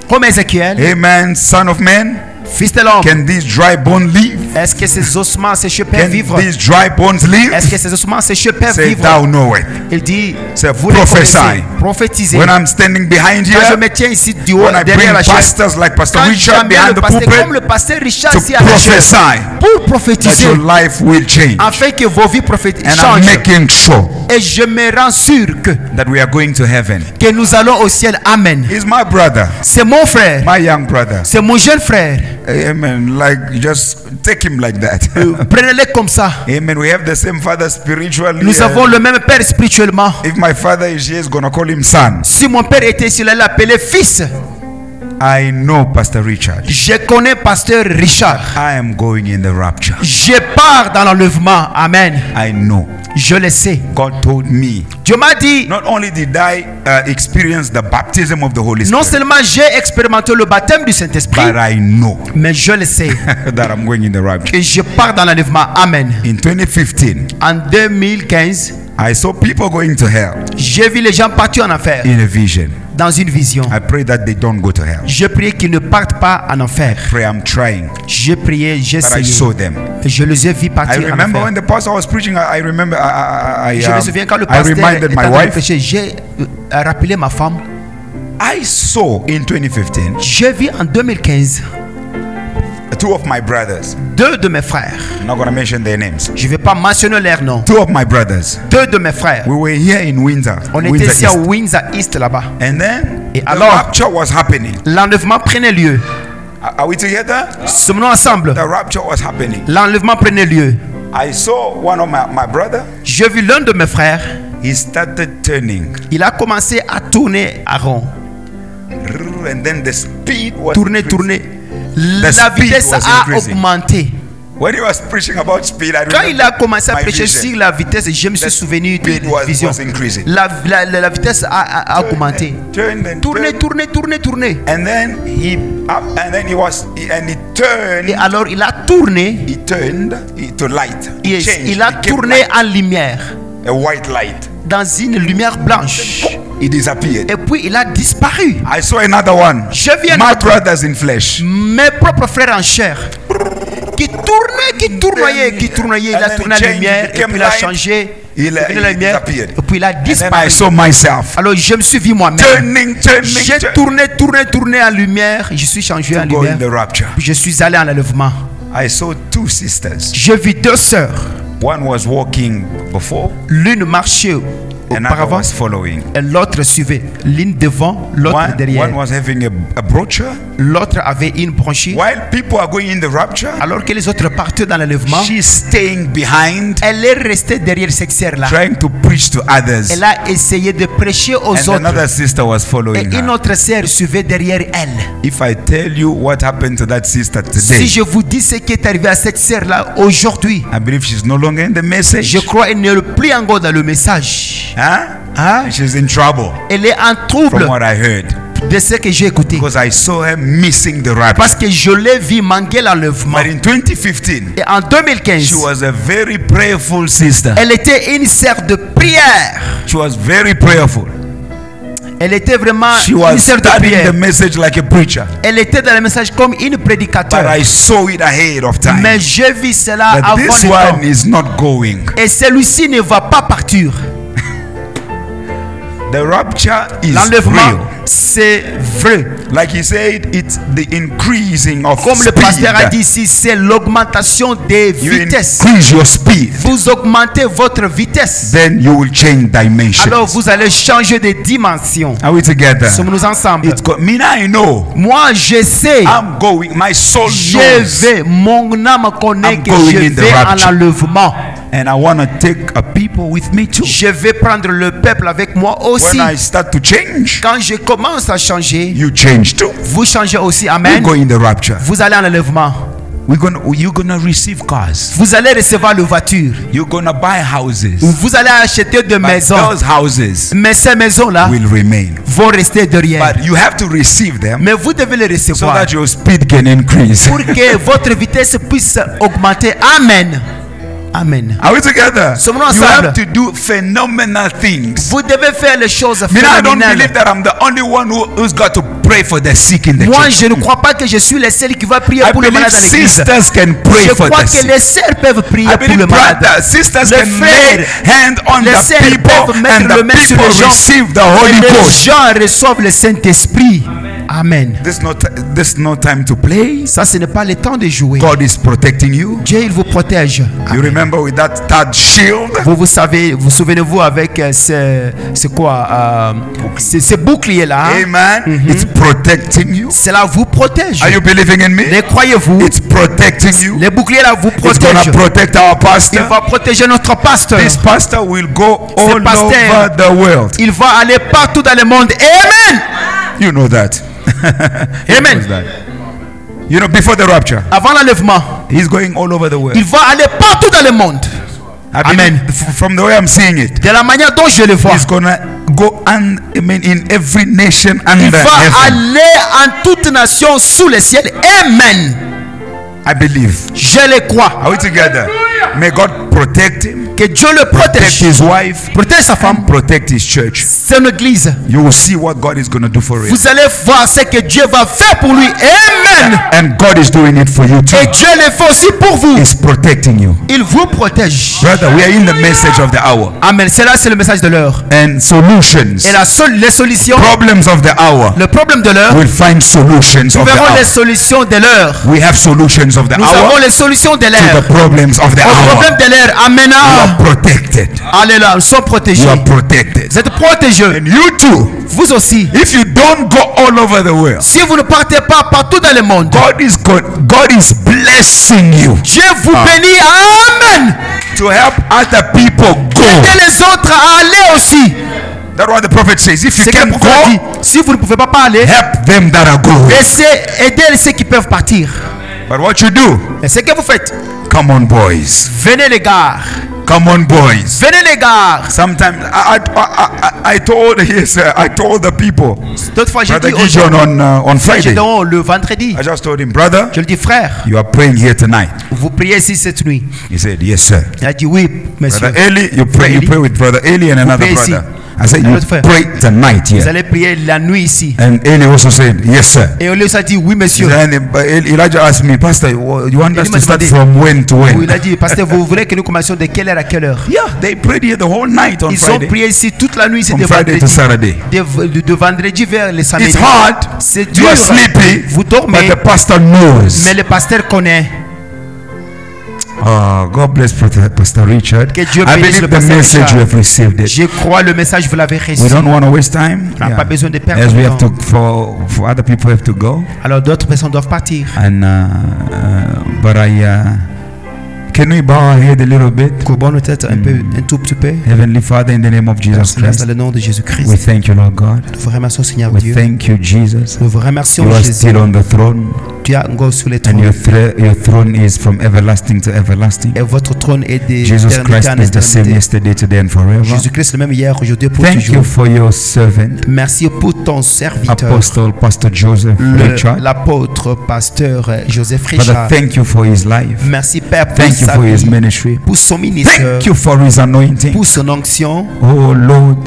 Speaker 3: Comme Ézéchiel,
Speaker 1: amen, son of man,
Speaker 3: fils de l'homme.
Speaker 1: can these dry bones live?
Speaker 3: Est-ce que ces ossements séchés peuvent
Speaker 1: Can
Speaker 3: vivre?
Speaker 1: these dry bones live?
Speaker 3: Est-ce que ces ossements séchés peuvent
Speaker 1: Say,
Speaker 3: vivre?
Speaker 1: thou know it.
Speaker 3: Il dit,
Speaker 1: Say,
Speaker 3: vous les
Speaker 1: prophesy.
Speaker 3: connaissez. Prophétisez.
Speaker 1: When I'm standing behind
Speaker 3: Quand je
Speaker 1: you,
Speaker 3: me tiens ici du haut,
Speaker 1: when I bring
Speaker 3: derrière la chaise,
Speaker 1: pastors like Pastor
Speaker 3: quand
Speaker 1: Richard
Speaker 3: j'amène
Speaker 1: behind
Speaker 3: le
Speaker 1: the
Speaker 3: pasteur, comme
Speaker 1: pulpit
Speaker 3: le pasteur Richard
Speaker 1: to
Speaker 3: ici à la chaise,
Speaker 1: prophesy
Speaker 3: pour
Speaker 1: that
Speaker 3: prophétiser,
Speaker 1: your life will change.
Speaker 3: afin que vos vies
Speaker 1: And I'm
Speaker 3: changent.
Speaker 1: making sure
Speaker 3: Et je me rends sûr
Speaker 1: that we are going to heaven.
Speaker 3: que nous allons au ciel. Amen.
Speaker 1: He's my brother,
Speaker 3: C'est mon frère.
Speaker 1: my young brother.
Speaker 3: C'est mon jeune frère.
Speaker 1: Amen. Like, just take him like that.
Speaker 3: Prenez-les comme ça.
Speaker 1: Amen. We have the same father spiritually.
Speaker 3: Nous avons le même père spirituellement.
Speaker 1: If my father is here, he's going to call him son.
Speaker 3: Si mon père était ici, il allait l'appeler fils.
Speaker 1: I know Pastor Richard.
Speaker 3: Je connais pasteur Richard.
Speaker 1: I am going in the rapture.
Speaker 3: Je pars dans l'enlèvement. Amen.
Speaker 1: I know.
Speaker 3: Je le sais.
Speaker 1: God told me.
Speaker 3: Dieu m'a dit,
Speaker 1: Not only did I experience the baptism of the Holy
Speaker 3: non
Speaker 1: Spirit,
Speaker 3: seulement j'ai expérimenté le baptême du Saint-Esprit,
Speaker 1: but I know
Speaker 3: mais je le sais.
Speaker 1: that I'm going in the rapture.
Speaker 3: Et je pars dans l'enlèvement. Amen.
Speaker 1: In 2015,
Speaker 3: En 2015,
Speaker 1: I saw people going to hell
Speaker 3: j'ai vu les gens partir en enfer.
Speaker 1: in a vision.
Speaker 3: Dans une vision.
Speaker 1: I pray that they don't go to hell.
Speaker 3: Je priais qu'ils ne partent pas en enfer.
Speaker 1: Pray, I'm trying,
Speaker 3: J'ai prié, j'ai
Speaker 1: but I
Speaker 3: essayé.
Speaker 1: saw them.
Speaker 3: Et je les ai vus
Speaker 1: I
Speaker 3: partir en
Speaker 1: remember
Speaker 3: enfer.
Speaker 1: when the pastor was preaching. I remember.
Speaker 3: Je me souviens quand le
Speaker 1: I
Speaker 3: pasteur
Speaker 1: reminded
Speaker 3: était
Speaker 1: my
Speaker 3: en train de
Speaker 1: wife.
Speaker 3: prêcher, j'ai rappelé ma femme.
Speaker 1: I saw in 2015
Speaker 3: J'ai vu en 2015
Speaker 1: two of my brothers.
Speaker 3: deux de mes frères.
Speaker 1: I'm not going to mention their names.
Speaker 3: Je ne vais pas mentionner leurs noms.
Speaker 1: Two of my brothers.
Speaker 3: Deux de mes frères.
Speaker 1: We were here in Windsor.
Speaker 3: On était
Speaker 1: Windsor
Speaker 3: ici à
Speaker 1: East.
Speaker 3: Windsor East là-bas.
Speaker 1: And then
Speaker 3: Et
Speaker 1: the
Speaker 3: alors-
Speaker 1: rapture was happening.
Speaker 3: L'enlèvement prenait lieu.
Speaker 1: Are we together?
Speaker 3: Sommes-nous ensemble?
Speaker 1: The rapture was happening.
Speaker 3: L'enlèvement prenait lieu.
Speaker 1: I saw one of my brother.
Speaker 3: J'ai vu l'un de mes frères.
Speaker 1: He started turning,
Speaker 3: Il a commencé à tourner à rond.
Speaker 1: and then the speed was
Speaker 3: Tourner,
Speaker 1: increasing.
Speaker 3: tourner. La
Speaker 1: speed
Speaker 3: vitesse
Speaker 1: was
Speaker 3: a
Speaker 1: increasing.
Speaker 3: augmenté.
Speaker 1: When he was preaching about speed, I
Speaker 3: Quand
Speaker 1: remember
Speaker 3: il a commencé à
Speaker 1: my
Speaker 3: prêcher
Speaker 1: vision.
Speaker 3: sur la vitesse, je me suis
Speaker 1: The
Speaker 3: souvenu de
Speaker 1: speed
Speaker 3: la vision.
Speaker 1: was increasing.
Speaker 3: La vitesse a augmenté.
Speaker 1: Turn and
Speaker 3: Tourner,
Speaker 1: turn.
Speaker 3: tourner, tourner, tourner.
Speaker 1: And then he turned.
Speaker 3: Et alors il a tourné.
Speaker 1: He turned to light. He
Speaker 3: Yes,
Speaker 1: changed.
Speaker 3: il a
Speaker 1: Became
Speaker 3: tourné
Speaker 1: light.
Speaker 3: en lumière.
Speaker 1: A white light.
Speaker 3: Dans une lumière blanche.
Speaker 1: He disappeared.
Speaker 3: Et puis il a disparu.
Speaker 1: I saw another one.
Speaker 3: Je vis un
Speaker 1: My
Speaker 3: autre.
Speaker 1: brothers in flesh.
Speaker 3: Mes propres frères en chair. Qui tournoyait. Il
Speaker 1: And
Speaker 3: a
Speaker 1: then
Speaker 3: tourné
Speaker 1: it
Speaker 3: la
Speaker 1: changed,
Speaker 3: lumière. Et
Speaker 1: became
Speaker 3: puis il a
Speaker 1: light.
Speaker 3: changé.
Speaker 1: He
Speaker 3: devenu la lumière.
Speaker 1: disappeared.
Speaker 3: Et puis il a
Speaker 1: And then I
Speaker 3: disparu.
Speaker 1: saw myself
Speaker 3: Alors je me suis vu moi-même.
Speaker 1: turning.
Speaker 3: J'ai tourné en lumière. Je suis changé en
Speaker 1: to go
Speaker 3: lumière.
Speaker 1: in the rapture.
Speaker 3: Puis je suis allé en enlèvement.
Speaker 1: I saw two sisters.
Speaker 3: J'ai vu deux sœurs.
Speaker 1: One was walking before,
Speaker 3: L'une marchait
Speaker 1: another
Speaker 3: auparavant
Speaker 1: was following.
Speaker 3: et l'autre suivait. L'une devant, l'autre
Speaker 1: One
Speaker 3: derrière.
Speaker 1: was having a brochure.
Speaker 3: L'autre avait une bronchite.
Speaker 1: While people are going in the rapture,
Speaker 3: Alors que les autres partaient dans l'enlèvement,
Speaker 1: she's staying behind,
Speaker 3: elle est restée derrière cette sœur-là.
Speaker 1: trying to preach to others.
Speaker 3: Elle a essayé de prêcher aux
Speaker 1: And
Speaker 3: autres.
Speaker 1: another sister was
Speaker 3: Et
Speaker 1: following
Speaker 3: une
Speaker 1: her.
Speaker 3: autre sœur suivait derrière elle.
Speaker 1: If I tell you what happened to that sister
Speaker 3: Si
Speaker 1: today,
Speaker 3: je vous dis ce qui est arrivé à cette sœur-là aujourd'hui,
Speaker 1: I believe she's no longer in the message.
Speaker 3: je crois qu'elle n'est plus encore dans le message.
Speaker 1: Huh?
Speaker 3: Hein?
Speaker 1: She's in trouble
Speaker 3: Elle est en
Speaker 1: from
Speaker 3: trouble
Speaker 1: what I heard.
Speaker 3: de ce que j'ai écouté.
Speaker 1: Because I saw her missing the rapture.
Speaker 3: Parce que je l'ai vu manquer l'enlèvement.
Speaker 1: But in 2015,
Speaker 3: Et en 2015,
Speaker 1: she was a very prayerful sister.
Speaker 3: elle était une sœur de prière.
Speaker 1: She was very prayerful.
Speaker 3: Elle était vraiment
Speaker 1: She
Speaker 3: une
Speaker 1: was
Speaker 3: sœur de
Speaker 1: studying
Speaker 3: prière.
Speaker 1: the message like a preacher.
Speaker 3: Elle était dans le message comme une
Speaker 1: But
Speaker 3: prédicateur.
Speaker 1: I saw it ahead of time.
Speaker 3: Mais j'ai vu cela
Speaker 1: That
Speaker 3: avant
Speaker 1: this
Speaker 3: le temps.
Speaker 1: one is not going.
Speaker 3: Et celui-ci ne va pas partir.
Speaker 1: The rapture is
Speaker 3: L'enlèvement,
Speaker 1: real.
Speaker 3: c'est vrai.
Speaker 1: Like he said, it's the increasing of
Speaker 3: Comme le pasteur a
Speaker 1: speed.
Speaker 3: dit ici, c'est l'augmentation des
Speaker 1: You
Speaker 3: vitesses.
Speaker 1: increase your speed,
Speaker 3: Vous augmentez votre vitesse.
Speaker 1: then you will change dimensions.
Speaker 3: Alors vous allez changer de dimension.
Speaker 1: Are we together?
Speaker 3: Sommes-nous ensemble?
Speaker 1: Me now I know.
Speaker 3: Moi, je sais.
Speaker 1: I'm going. My soul
Speaker 3: Je
Speaker 1: knows.
Speaker 3: vais. Mon âme connaît
Speaker 1: I'm
Speaker 3: que
Speaker 1: going
Speaker 3: je
Speaker 1: in the
Speaker 3: vais en
Speaker 1: rapture.
Speaker 3: enlèvement.
Speaker 1: And I want to take a people with me too.
Speaker 3: Je vais prendre le peuple avec moi aussi.
Speaker 1: When I start to change,
Speaker 3: Quand je commence à changer,
Speaker 1: you change too.
Speaker 3: vous changez aussi.
Speaker 1: You
Speaker 3: Amen.
Speaker 1: go in the rapture.
Speaker 3: Vous allez en enlèvement.
Speaker 1: You're gonna receive cars.
Speaker 3: Vous allez recevoir le voiture.
Speaker 1: You're gonna buy houses.
Speaker 3: Vous allez acheter des
Speaker 1: But
Speaker 3: maisons.
Speaker 1: those houses
Speaker 3: Mais ces maisons-là
Speaker 1: will remain.
Speaker 3: vont rester derrière.
Speaker 1: But you have to receive them
Speaker 3: Mais vous devez les
Speaker 1: so
Speaker 3: recevoir
Speaker 1: that your speed can increase.
Speaker 3: pour que votre vitesse puisse augmenter. Amen. Amen.
Speaker 1: Are we together?
Speaker 3: Sommes-nous
Speaker 1: You
Speaker 3: ensemble?
Speaker 1: have to do phenomenal things.
Speaker 3: Vous devez faire les choses
Speaker 1: I don't
Speaker 3: phénoménales.
Speaker 1: believe that I'm the only one who's got to pray for the sick in the
Speaker 3: Moi,
Speaker 1: church.
Speaker 3: je ne crois pas que je suis le seul qui va prier
Speaker 1: I
Speaker 3: pour les
Speaker 1: believe
Speaker 3: malades dans l'église.
Speaker 1: sisters can pray
Speaker 3: Je
Speaker 1: for
Speaker 3: crois
Speaker 1: the
Speaker 3: que
Speaker 1: sick.
Speaker 3: les sœurs peuvent prier
Speaker 1: I
Speaker 3: pour les
Speaker 1: believe
Speaker 3: malades.
Speaker 1: brothers, sisters
Speaker 3: Les
Speaker 1: can
Speaker 3: frères,
Speaker 1: lay hand on
Speaker 3: les
Speaker 1: the
Speaker 3: sœurs
Speaker 1: people
Speaker 3: peuvent mettre
Speaker 1: and
Speaker 3: le
Speaker 1: the
Speaker 3: main sur
Speaker 1: people
Speaker 3: les gens.
Speaker 1: receive the
Speaker 3: Et
Speaker 1: Holy
Speaker 3: les
Speaker 1: Ghost.
Speaker 3: gens reçoivent le Saint-Esprit. Amen.
Speaker 1: This no time to play.
Speaker 3: Ça, ce n'est pas le temps de jouer.
Speaker 1: God is protecting you.
Speaker 3: Dieu, il vous protège.
Speaker 1: You remember with that third shield?
Speaker 3: Vous souvenez-vous avec ce bouclier là.
Speaker 1: Amen. It's protecting you.
Speaker 3: Cela vous protège.
Speaker 1: Are you believing in me?
Speaker 3: Les croyez-vous?
Speaker 1: It's protecting you.
Speaker 3: Les boucliers là vous
Speaker 1: It's gonna
Speaker 3: protègent.
Speaker 1: protect our
Speaker 3: Il
Speaker 1: pastor.
Speaker 3: va protéger notre pasteur.
Speaker 1: This pastor will go
Speaker 3: Ce
Speaker 1: all
Speaker 3: pasteur,
Speaker 1: over the world.
Speaker 3: il va aller partout dans le monde. Amen.
Speaker 1: You know that. He
Speaker 3: Amen.
Speaker 1: knows that. You know, before the rapture,
Speaker 3: Avant l'enlèvement,
Speaker 1: he's going all over the world.
Speaker 3: il va aller partout dans le monde.
Speaker 1: I
Speaker 3: Amen.
Speaker 1: believe from the way I'm seeing it,
Speaker 3: De la manière dont je le vois,
Speaker 1: he's gonna go and in every nation
Speaker 3: il
Speaker 1: under
Speaker 3: va
Speaker 1: heaven.
Speaker 3: aller en toute nation sous le ciel. Amen.
Speaker 1: I believe.
Speaker 3: Je le crois.
Speaker 1: Are we together? May God protect him,
Speaker 3: Que Dieu le
Speaker 1: protect
Speaker 3: protège.
Speaker 1: his wife,
Speaker 3: Protège sa femme.
Speaker 1: protect his church.
Speaker 3: Son église.
Speaker 1: You will see what God is going to do for him.
Speaker 3: Vous allez voir ce que Dieu va faire pour lui. Amen.
Speaker 1: And God is doing it for you too.
Speaker 3: Et Dieu le fait aussi pour vous.
Speaker 1: He's protecting you.
Speaker 3: Il vous protège.
Speaker 1: Brother, we are in the message of the hour.
Speaker 3: Amen. Cela, c'est le message de l'heure.
Speaker 1: And solutions,
Speaker 3: Et les solutions,
Speaker 1: problems of the hour,
Speaker 3: le problème de l'heure,
Speaker 1: we'll find solutions
Speaker 3: nous
Speaker 1: of the
Speaker 3: verrons les
Speaker 1: hour.
Speaker 3: solutions de l'heure.
Speaker 1: We have solutions of the
Speaker 3: Nous avons
Speaker 1: hour
Speaker 3: les solutions de
Speaker 1: to
Speaker 3: l'heure.
Speaker 1: the problems of the
Speaker 3: Au
Speaker 1: hour.
Speaker 3: problème de l'heure. Amen.
Speaker 1: You are protected.
Speaker 3: Alléluia. Nous sommes protégés.
Speaker 1: You are protected.
Speaker 3: Vous êtes protégés.
Speaker 1: And you too.
Speaker 3: Vous aussi.
Speaker 1: If you don't go all over the world,
Speaker 3: Si vous ne partez pas partout dans le monde,
Speaker 1: God is blessing you
Speaker 3: Dieu vous bénit. Amen.
Speaker 1: to help other people go.
Speaker 3: Aidez les autres à aller aussi.
Speaker 1: That's what the prophet says. If you
Speaker 3: C'est que le
Speaker 1: can
Speaker 3: prophète dit.
Speaker 1: go,
Speaker 3: Si vous ne pouvez pas aller,
Speaker 1: help them that are going.
Speaker 3: aidez ceux qui peuvent partir.
Speaker 1: But what you do?
Speaker 3: Et ce que vous faites,
Speaker 1: Come on, boys.
Speaker 3: venez les gars.
Speaker 1: Come on, boys.
Speaker 3: Venez les gars.
Speaker 1: Sometimes I told the people,
Speaker 3: D'autres fois, j'ai
Speaker 1: Brother
Speaker 3: dit aux
Speaker 1: Gideon
Speaker 3: gens,
Speaker 1: on Friday.
Speaker 3: Gideon, le vendredi,
Speaker 1: I just told him, brother,
Speaker 3: je lui dis, frère,
Speaker 1: you are praying here tonight.
Speaker 3: vous priez ici cette nuit.
Speaker 1: He said, yes, sir.
Speaker 3: Il a dit, oui, monsieur.
Speaker 1: Brother Eli, you pray with brother Eli and another
Speaker 3: priez ici.
Speaker 1: brother. I said,
Speaker 3: Un
Speaker 1: you
Speaker 3: autre frère.
Speaker 1: pray tonight
Speaker 3: Vous
Speaker 1: here.
Speaker 3: allez prier la nuit ici.
Speaker 1: And Eli also said, yes, sir.
Speaker 3: Et Olivier a dit, oui,
Speaker 1: He
Speaker 3: monsieur.
Speaker 1: said, and Elijah asked me, Pastor, you want us
Speaker 3: Eli
Speaker 1: to
Speaker 3: m'a
Speaker 1: start
Speaker 3: demandé.
Speaker 1: from when to
Speaker 3: Oui,
Speaker 1: when?
Speaker 3: il a dit, pasteur, vous voulez que nous commencions de quelle heure à quelle heure?
Speaker 1: Yeah, they prayed here the whole night on
Speaker 3: Ils ont
Speaker 1: Friday.
Speaker 3: prié ici toute la nuit, c'est
Speaker 1: From
Speaker 3: de
Speaker 1: Friday to
Speaker 3: vendredi.
Speaker 1: Saturday.
Speaker 3: De vendredi vers le samedi.
Speaker 1: It's hard.
Speaker 3: C'est
Speaker 1: You
Speaker 3: dur.
Speaker 1: are sleepy,
Speaker 3: Vous
Speaker 1: but
Speaker 3: dormez,
Speaker 1: the pastor knows.
Speaker 3: mais le pasteur connaît.
Speaker 1: Oh, God bless Pastor Richard.
Speaker 3: Que Dieu
Speaker 1: I
Speaker 3: bénisse
Speaker 1: believe
Speaker 3: le
Speaker 1: the
Speaker 3: pasteur
Speaker 1: message
Speaker 3: Richard.
Speaker 1: you have received it.
Speaker 3: Je crois le message, vous l'avez reçu.
Speaker 1: We don't want to waste time.
Speaker 3: On n'a pas besoin de perdre
Speaker 1: As we
Speaker 3: de
Speaker 1: have
Speaker 3: temps.
Speaker 1: to, for other people have to go.
Speaker 3: Alors d'autres personnes doivent partir.
Speaker 1: And but can we bow our head a little bit?
Speaker 3: Courbons nos têtes un tout petit peu.
Speaker 1: Heavenly Father, in the name of Jesus
Speaker 3: Dans
Speaker 1: Christ,
Speaker 3: le nom de
Speaker 1: we
Speaker 3: Jésus-Christ.
Speaker 1: thank you, Lord God.
Speaker 3: Nous vous remercions, Seigneur
Speaker 1: We
Speaker 3: Dieu.
Speaker 1: thank you, Jesus.
Speaker 3: Nous vous remercions,
Speaker 1: You are
Speaker 3: Jésus.
Speaker 1: still on the throne,
Speaker 3: Tu es encore sur les
Speaker 1: and your
Speaker 3: trônes.
Speaker 1: throne is from everlasting to everlasting.
Speaker 3: Et votre trône est
Speaker 1: Jesus
Speaker 3: d'éternité
Speaker 1: Christ
Speaker 3: en
Speaker 1: is the same
Speaker 3: éternité.
Speaker 1: yesterday, today, and forever.
Speaker 3: Jésus-Christ le même hier, aujourd'hui, pour
Speaker 1: Thank you
Speaker 3: toujours.
Speaker 1: for your servant,
Speaker 3: Merci pour ton serviteur,
Speaker 1: Apostle Pastor Joseph Richard.
Speaker 3: l'apôtre pasteur Joseph
Speaker 1: Father,
Speaker 3: Richard.
Speaker 1: thank you for his life.
Speaker 3: Merci Père pour
Speaker 1: Thank you
Speaker 3: sa
Speaker 1: for his
Speaker 3: vie,
Speaker 1: ministry.
Speaker 3: pour son ministère,
Speaker 1: Thank you for his anointing.
Speaker 3: pour son onction,
Speaker 1: Oh Lord,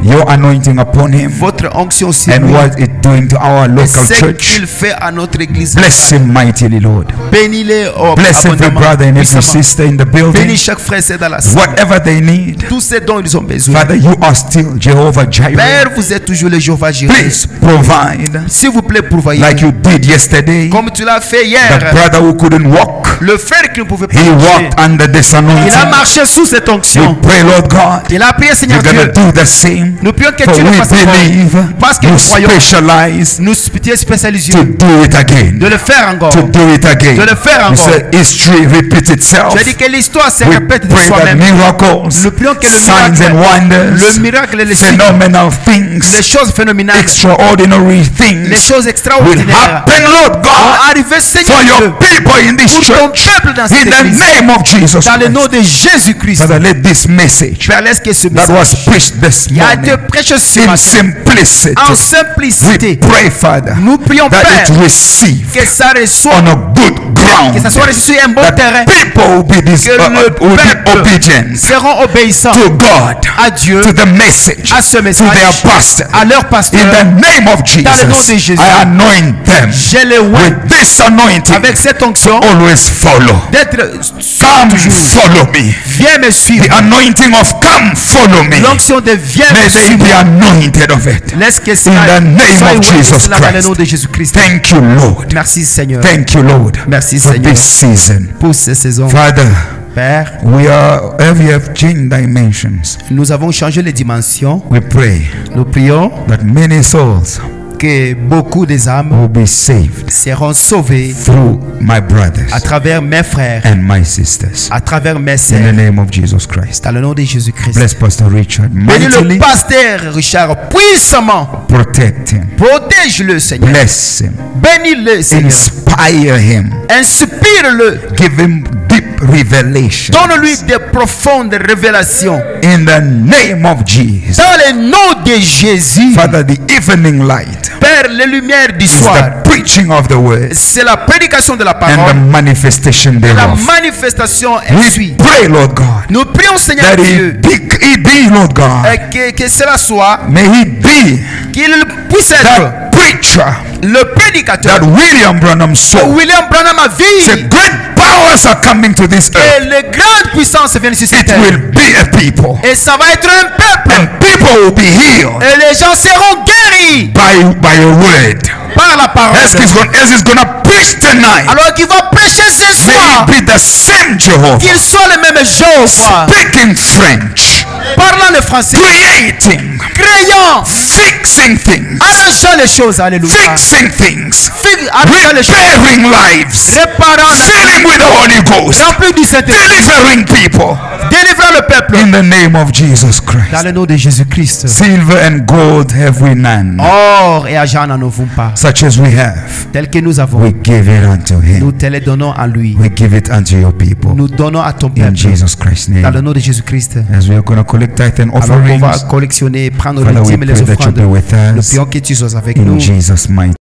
Speaker 1: your anointing upon him
Speaker 3: votre onction sur
Speaker 1: and
Speaker 3: lui.
Speaker 1: what it's doing to our
Speaker 3: Et
Speaker 1: local
Speaker 3: ce
Speaker 1: church.
Speaker 3: qu'il fait à notre église.
Speaker 1: Bless him mightily, Lord.
Speaker 3: Bénis-les
Speaker 1: Bless every
Speaker 3: abondamment,
Speaker 1: brother and every
Speaker 3: puissamment.
Speaker 1: sister in the building.
Speaker 3: Bénis chaque frère et sœur dans la salle.
Speaker 1: Whatever they need.
Speaker 3: Tout ce dont ils ont besoin.
Speaker 1: Father, you are still Jehovah Jireh.
Speaker 3: Père, vous êtes toujours le Jéhovah Jireh.
Speaker 1: Please provide
Speaker 3: S'il vous plaît, pourvoyez.
Speaker 1: like you did yesterday.
Speaker 3: Comme tu l'as fait
Speaker 1: The
Speaker 3: hier.
Speaker 1: brother who couldn't walk,
Speaker 3: Le frère qui ne pouvait pas
Speaker 1: he
Speaker 3: marcher.
Speaker 1: walked under this
Speaker 3: Il a
Speaker 1: anointing.
Speaker 3: marché sous cette
Speaker 1: We
Speaker 3: onction.
Speaker 1: pray, Lord God,
Speaker 3: Il a prié, Seigneur
Speaker 1: you're going
Speaker 3: Dieu.
Speaker 1: to do the same.
Speaker 3: Nous prions que
Speaker 1: For
Speaker 3: tu le
Speaker 1: we
Speaker 3: fasses encore.
Speaker 1: believe
Speaker 3: Parce que
Speaker 1: you
Speaker 3: nous croyons.
Speaker 1: specialize
Speaker 3: Nous sommes spécialisés
Speaker 1: to do it again.
Speaker 3: de le faire encore.
Speaker 1: To do it again.
Speaker 3: De le faire
Speaker 1: You
Speaker 3: encore.
Speaker 1: said history repeats itself.
Speaker 3: Je dis que l'histoire se
Speaker 1: We
Speaker 3: répète de
Speaker 1: pray that
Speaker 3: soi-même.
Speaker 1: miracles,
Speaker 3: Nous prions que le
Speaker 1: signs
Speaker 3: miracle,
Speaker 1: and wonders,
Speaker 3: le miracle et les signes,
Speaker 1: phenomenal things,
Speaker 3: les choses phénoménales,
Speaker 1: extraordinary
Speaker 3: les
Speaker 1: things
Speaker 3: choses
Speaker 1: will
Speaker 3: extraordinaires
Speaker 1: happen, Lord
Speaker 3: vont
Speaker 1: God,
Speaker 3: arriver, Seigneur
Speaker 1: for
Speaker 3: Dieu,
Speaker 1: your people in this
Speaker 3: pour ton
Speaker 1: church.
Speaker 3: peuple dans cette
Speaker 1: In the
Speaker 3: église.
Speaker 1: name of Jesus
Speaker 3: Dans le nom
Speaker 1: Christ.
Speaker 3: de Jésus-Christ.
Speaker 1: Father, let this message
Speaker 3: Père, laisse que ce
Speaker 1: that was
Speaker 3: message
Speaker 1: preached this
Speaker 3: qui a été
Speaker 1: morning
Speaker 3: prêché ce
Speaker 1: in
Speaker 3: matin,
Speaker 1: simplicity,
Speaker 3: en
Speaker 1: we
Speaker 3: simplicité,
Speaker 1: pray, Father,
Speaker 3: nous prions,
Speaker 1: that
Speaker 3: Père,
Speaker 1: it receive
Speaker 3: que que ça reçoit,
Speaker 1: on a good ground.
Speaker 3: que ça soit reçu sur un bon terrain,
Speaker 1: That people will be,
Speaker 3: que le
Speaker 1: will be
Speaker 3: peuple
Speaker 1: obedient
Speaker 3: seront obéissants
Speaker 1: to God,
Speaker 3: à Dieu,
Speaker 1: to the message,
Speaker 3: à ce
Speaker 1: to
Speaker 3: message,
Speaker 1: their pastor.
Speaker 3: à leur
Speaker 1: In
Speaker 3: pasteur.
Speaker 1: the name of
Speaker 3: Dans le nom de
Speaker 1: Jesus,
Speaker 3: Jésus,
Speaker 1: I anoint them
Speaker 3: je les oins
Speaker 1: with this anointing.
Speaker 3: avec cette onction
Speaker 1: Always follow.
Speaker 3: d'être
Speaker 1: Come
Speaker 3: toujours.
Speaker 1: follow me.
Speaker 3: Viens me suivre.
Speaker 1: The anointing of come follow me.
Speaker 3: L'onction de viens
Speaker 1: May
Speaker 3: me
Speaker 1: they
Speaker 3: suivre.
Speaker 1: be anointed of it.
Speaker 3: Laisse que
Speaker 1: In
Speaker 3: cela
Speaker 1: the name
Speaker 3: soit
Speaker 1: of
Speaker 3: oint
Speaker 1: Jesus
Speaker 3: cela dans le nom
Speaker 1: Christ.
Speaker 3: de Jésus-Christ.
Speaker 1: Thank you, Lord.
Speaker 3: Merci Seigneur
Speaker 1: Thank you, Lord,
Speaker 3: Merci,
Speaker 1: for
Speaker 3: Seigneur.
Speaker 1: this season.
Speaker 3: pour ces saisons.
Speaker 1: Father,
Speaker 3: Père,
Speaker 1: we have changed dimensions.
Speaker 3: nous avons changé les dimensions.
Speaker 1: We pray
Speaker 3: Nous prions
Speaker 1: that many souls
Speaker 3: que beaucoup des âmes
Speaker 1: will be saved
Speaker 3: seront sauvées
Speaker 1: through my brothers
Speaker 3: à travers mes frères,
Speaker 1: and my sisters.
Speaker 3: à travers mes
Speaker 1: In the
Speaker 3: sœurs.
Speaker 1: name of Jesus Christ.
Speaker 3: Dans le nom de Jésus-Christ.
Speaker 1: Bless Pastor Richard
Speaker 3: Bénis
Speaker 1: mightily.
Speaker 3: le pasteur Richard puissamment.
Speaker 1: Protect him.
Speaker 3: Protège-le, Seigneur.
Speaker 1: Bless him.
Speaker 3: Bénis-le, Seigneur.
Speaker 1: Inspire him.
Speaker 3: Inspire-le.
Speaker 1: Give him deep revelation.
Speaker 3: Donne-lui des profondes révélations.
Speaker 1: In the name of Jesus.
Speaker 3: Dans le nom de Jésus.
Speaker 1: Father, the evening light
Speaker 3: Père, les lumières du
Speaker 1: is
Speaker 3: soir.
Speaker 1: the preaching of the word
Speaker 3: C'est la prédication de la
Speaker 1: and the
Speaker 3: parole.
Speaker 1: manifestation
Speaker 3: La
Speaker 1: thereof.
Speaker 3: manifestation
Speaker 1: We
Speaker 3: suit.
Speaker 1: pray, Lord God,
Speaker 3: Nous prions, Seigneur
Speaker 1: that
Speaker 3: Dieu,
Speaker 1: he be, Lord God,
Speaker 3: que cela soit,
Speaker 1: may he be
Speaker 3: qu'il puisse être
Speaker 1: that preacher
Speaker 3: le prédicateur.
Speaker 1: that William Branham saw.
Speaker 3: William Branham a
Speaker 1: The
Speaker 3: vu
Speaker 1: great powers are coming to this
Speaker 3: que
Speaker 1: earth.
Speaker 3: les grandes puissances viennent sur cette
Speaker 1: It
Speaker 3: terre.
Speaker 1: will be a people,
Speaker 3: Et ça va être un peuple.
Speaker 1: and people will be healed
Speaker 3: Et les gens seront guéris
Speaker 1: by a word.
Speaker 3: par la parole.
Speaker 1: As he's gonna preach tonight,
Speaker 3: Alors qu'il va prêcher ce
Speaker 1: may
Speaker 3: soir,
Speaker 1: it be the same Jehovah,
Speaker 3: qu'il soit le même Jéhovah,
Speaker 1: speaking French,
Speaker 3: parlant le français,
Speaker 1: creating,
Speaker 3: créant,
Speaker 1: fixing things,
Speaker 3: arrangeant les choses, alléluia.
Speaker 1: fixing things,
Speaker 3: Arrangeant les choses,
Speaker 1: repairing lives,
Speaker 3: réparant la
Speaker 1: filling with the Holy Ghost,
Speaker 3: rempli du Saint-Esprit,
Speaker 1: delivering people.
Speaker 3: délivrant le peuple.
Speaker 1: In the name of Jesus
Speaker 3: Dans
Speaker 1: Christ.
Speaker 3: le nom de Jésus-Christ.
Speaker 1: Silver and gold have we none,
Speaker 3: Or et argent n'en avons pas.
Speaker 1: such as we have.
Speaker 3: Tel que nous avons,
Speaker 1: We give it unto
Speaker 3: nous
Speaker 1: him.
Speaker 3: te les donnons à lui.
Speaker 1: We give it unto your people.
Speaker 3: Nous donnons à ton
Speaker 1: In
Speaker 3: peuple.
Speaker 1: Jesus Christ's
Speaker 3: Dans le
Speaker 1: name.
Speaker 3: nom de Jésus-Christ.
Speaker 1: As we are going to collect tithe and
Speaker 3: Alors on va
Speaker 1: offerings,
Speaker 3: collectionner, prendre
Speaker 1: Father,
Speaker 3: les
Speaker 1: we
Speaker 3: dîmes et les
Speaker 1: pray that you
Speaker 3: offrandes.
Speaker 1: be with
Speaker 3: Nous
Speaker 1: us.
Speaker 3: prions que tu sois avec
Speaker 1: In
Speaker 3: nous.
Speaker 1: Jesus' mighty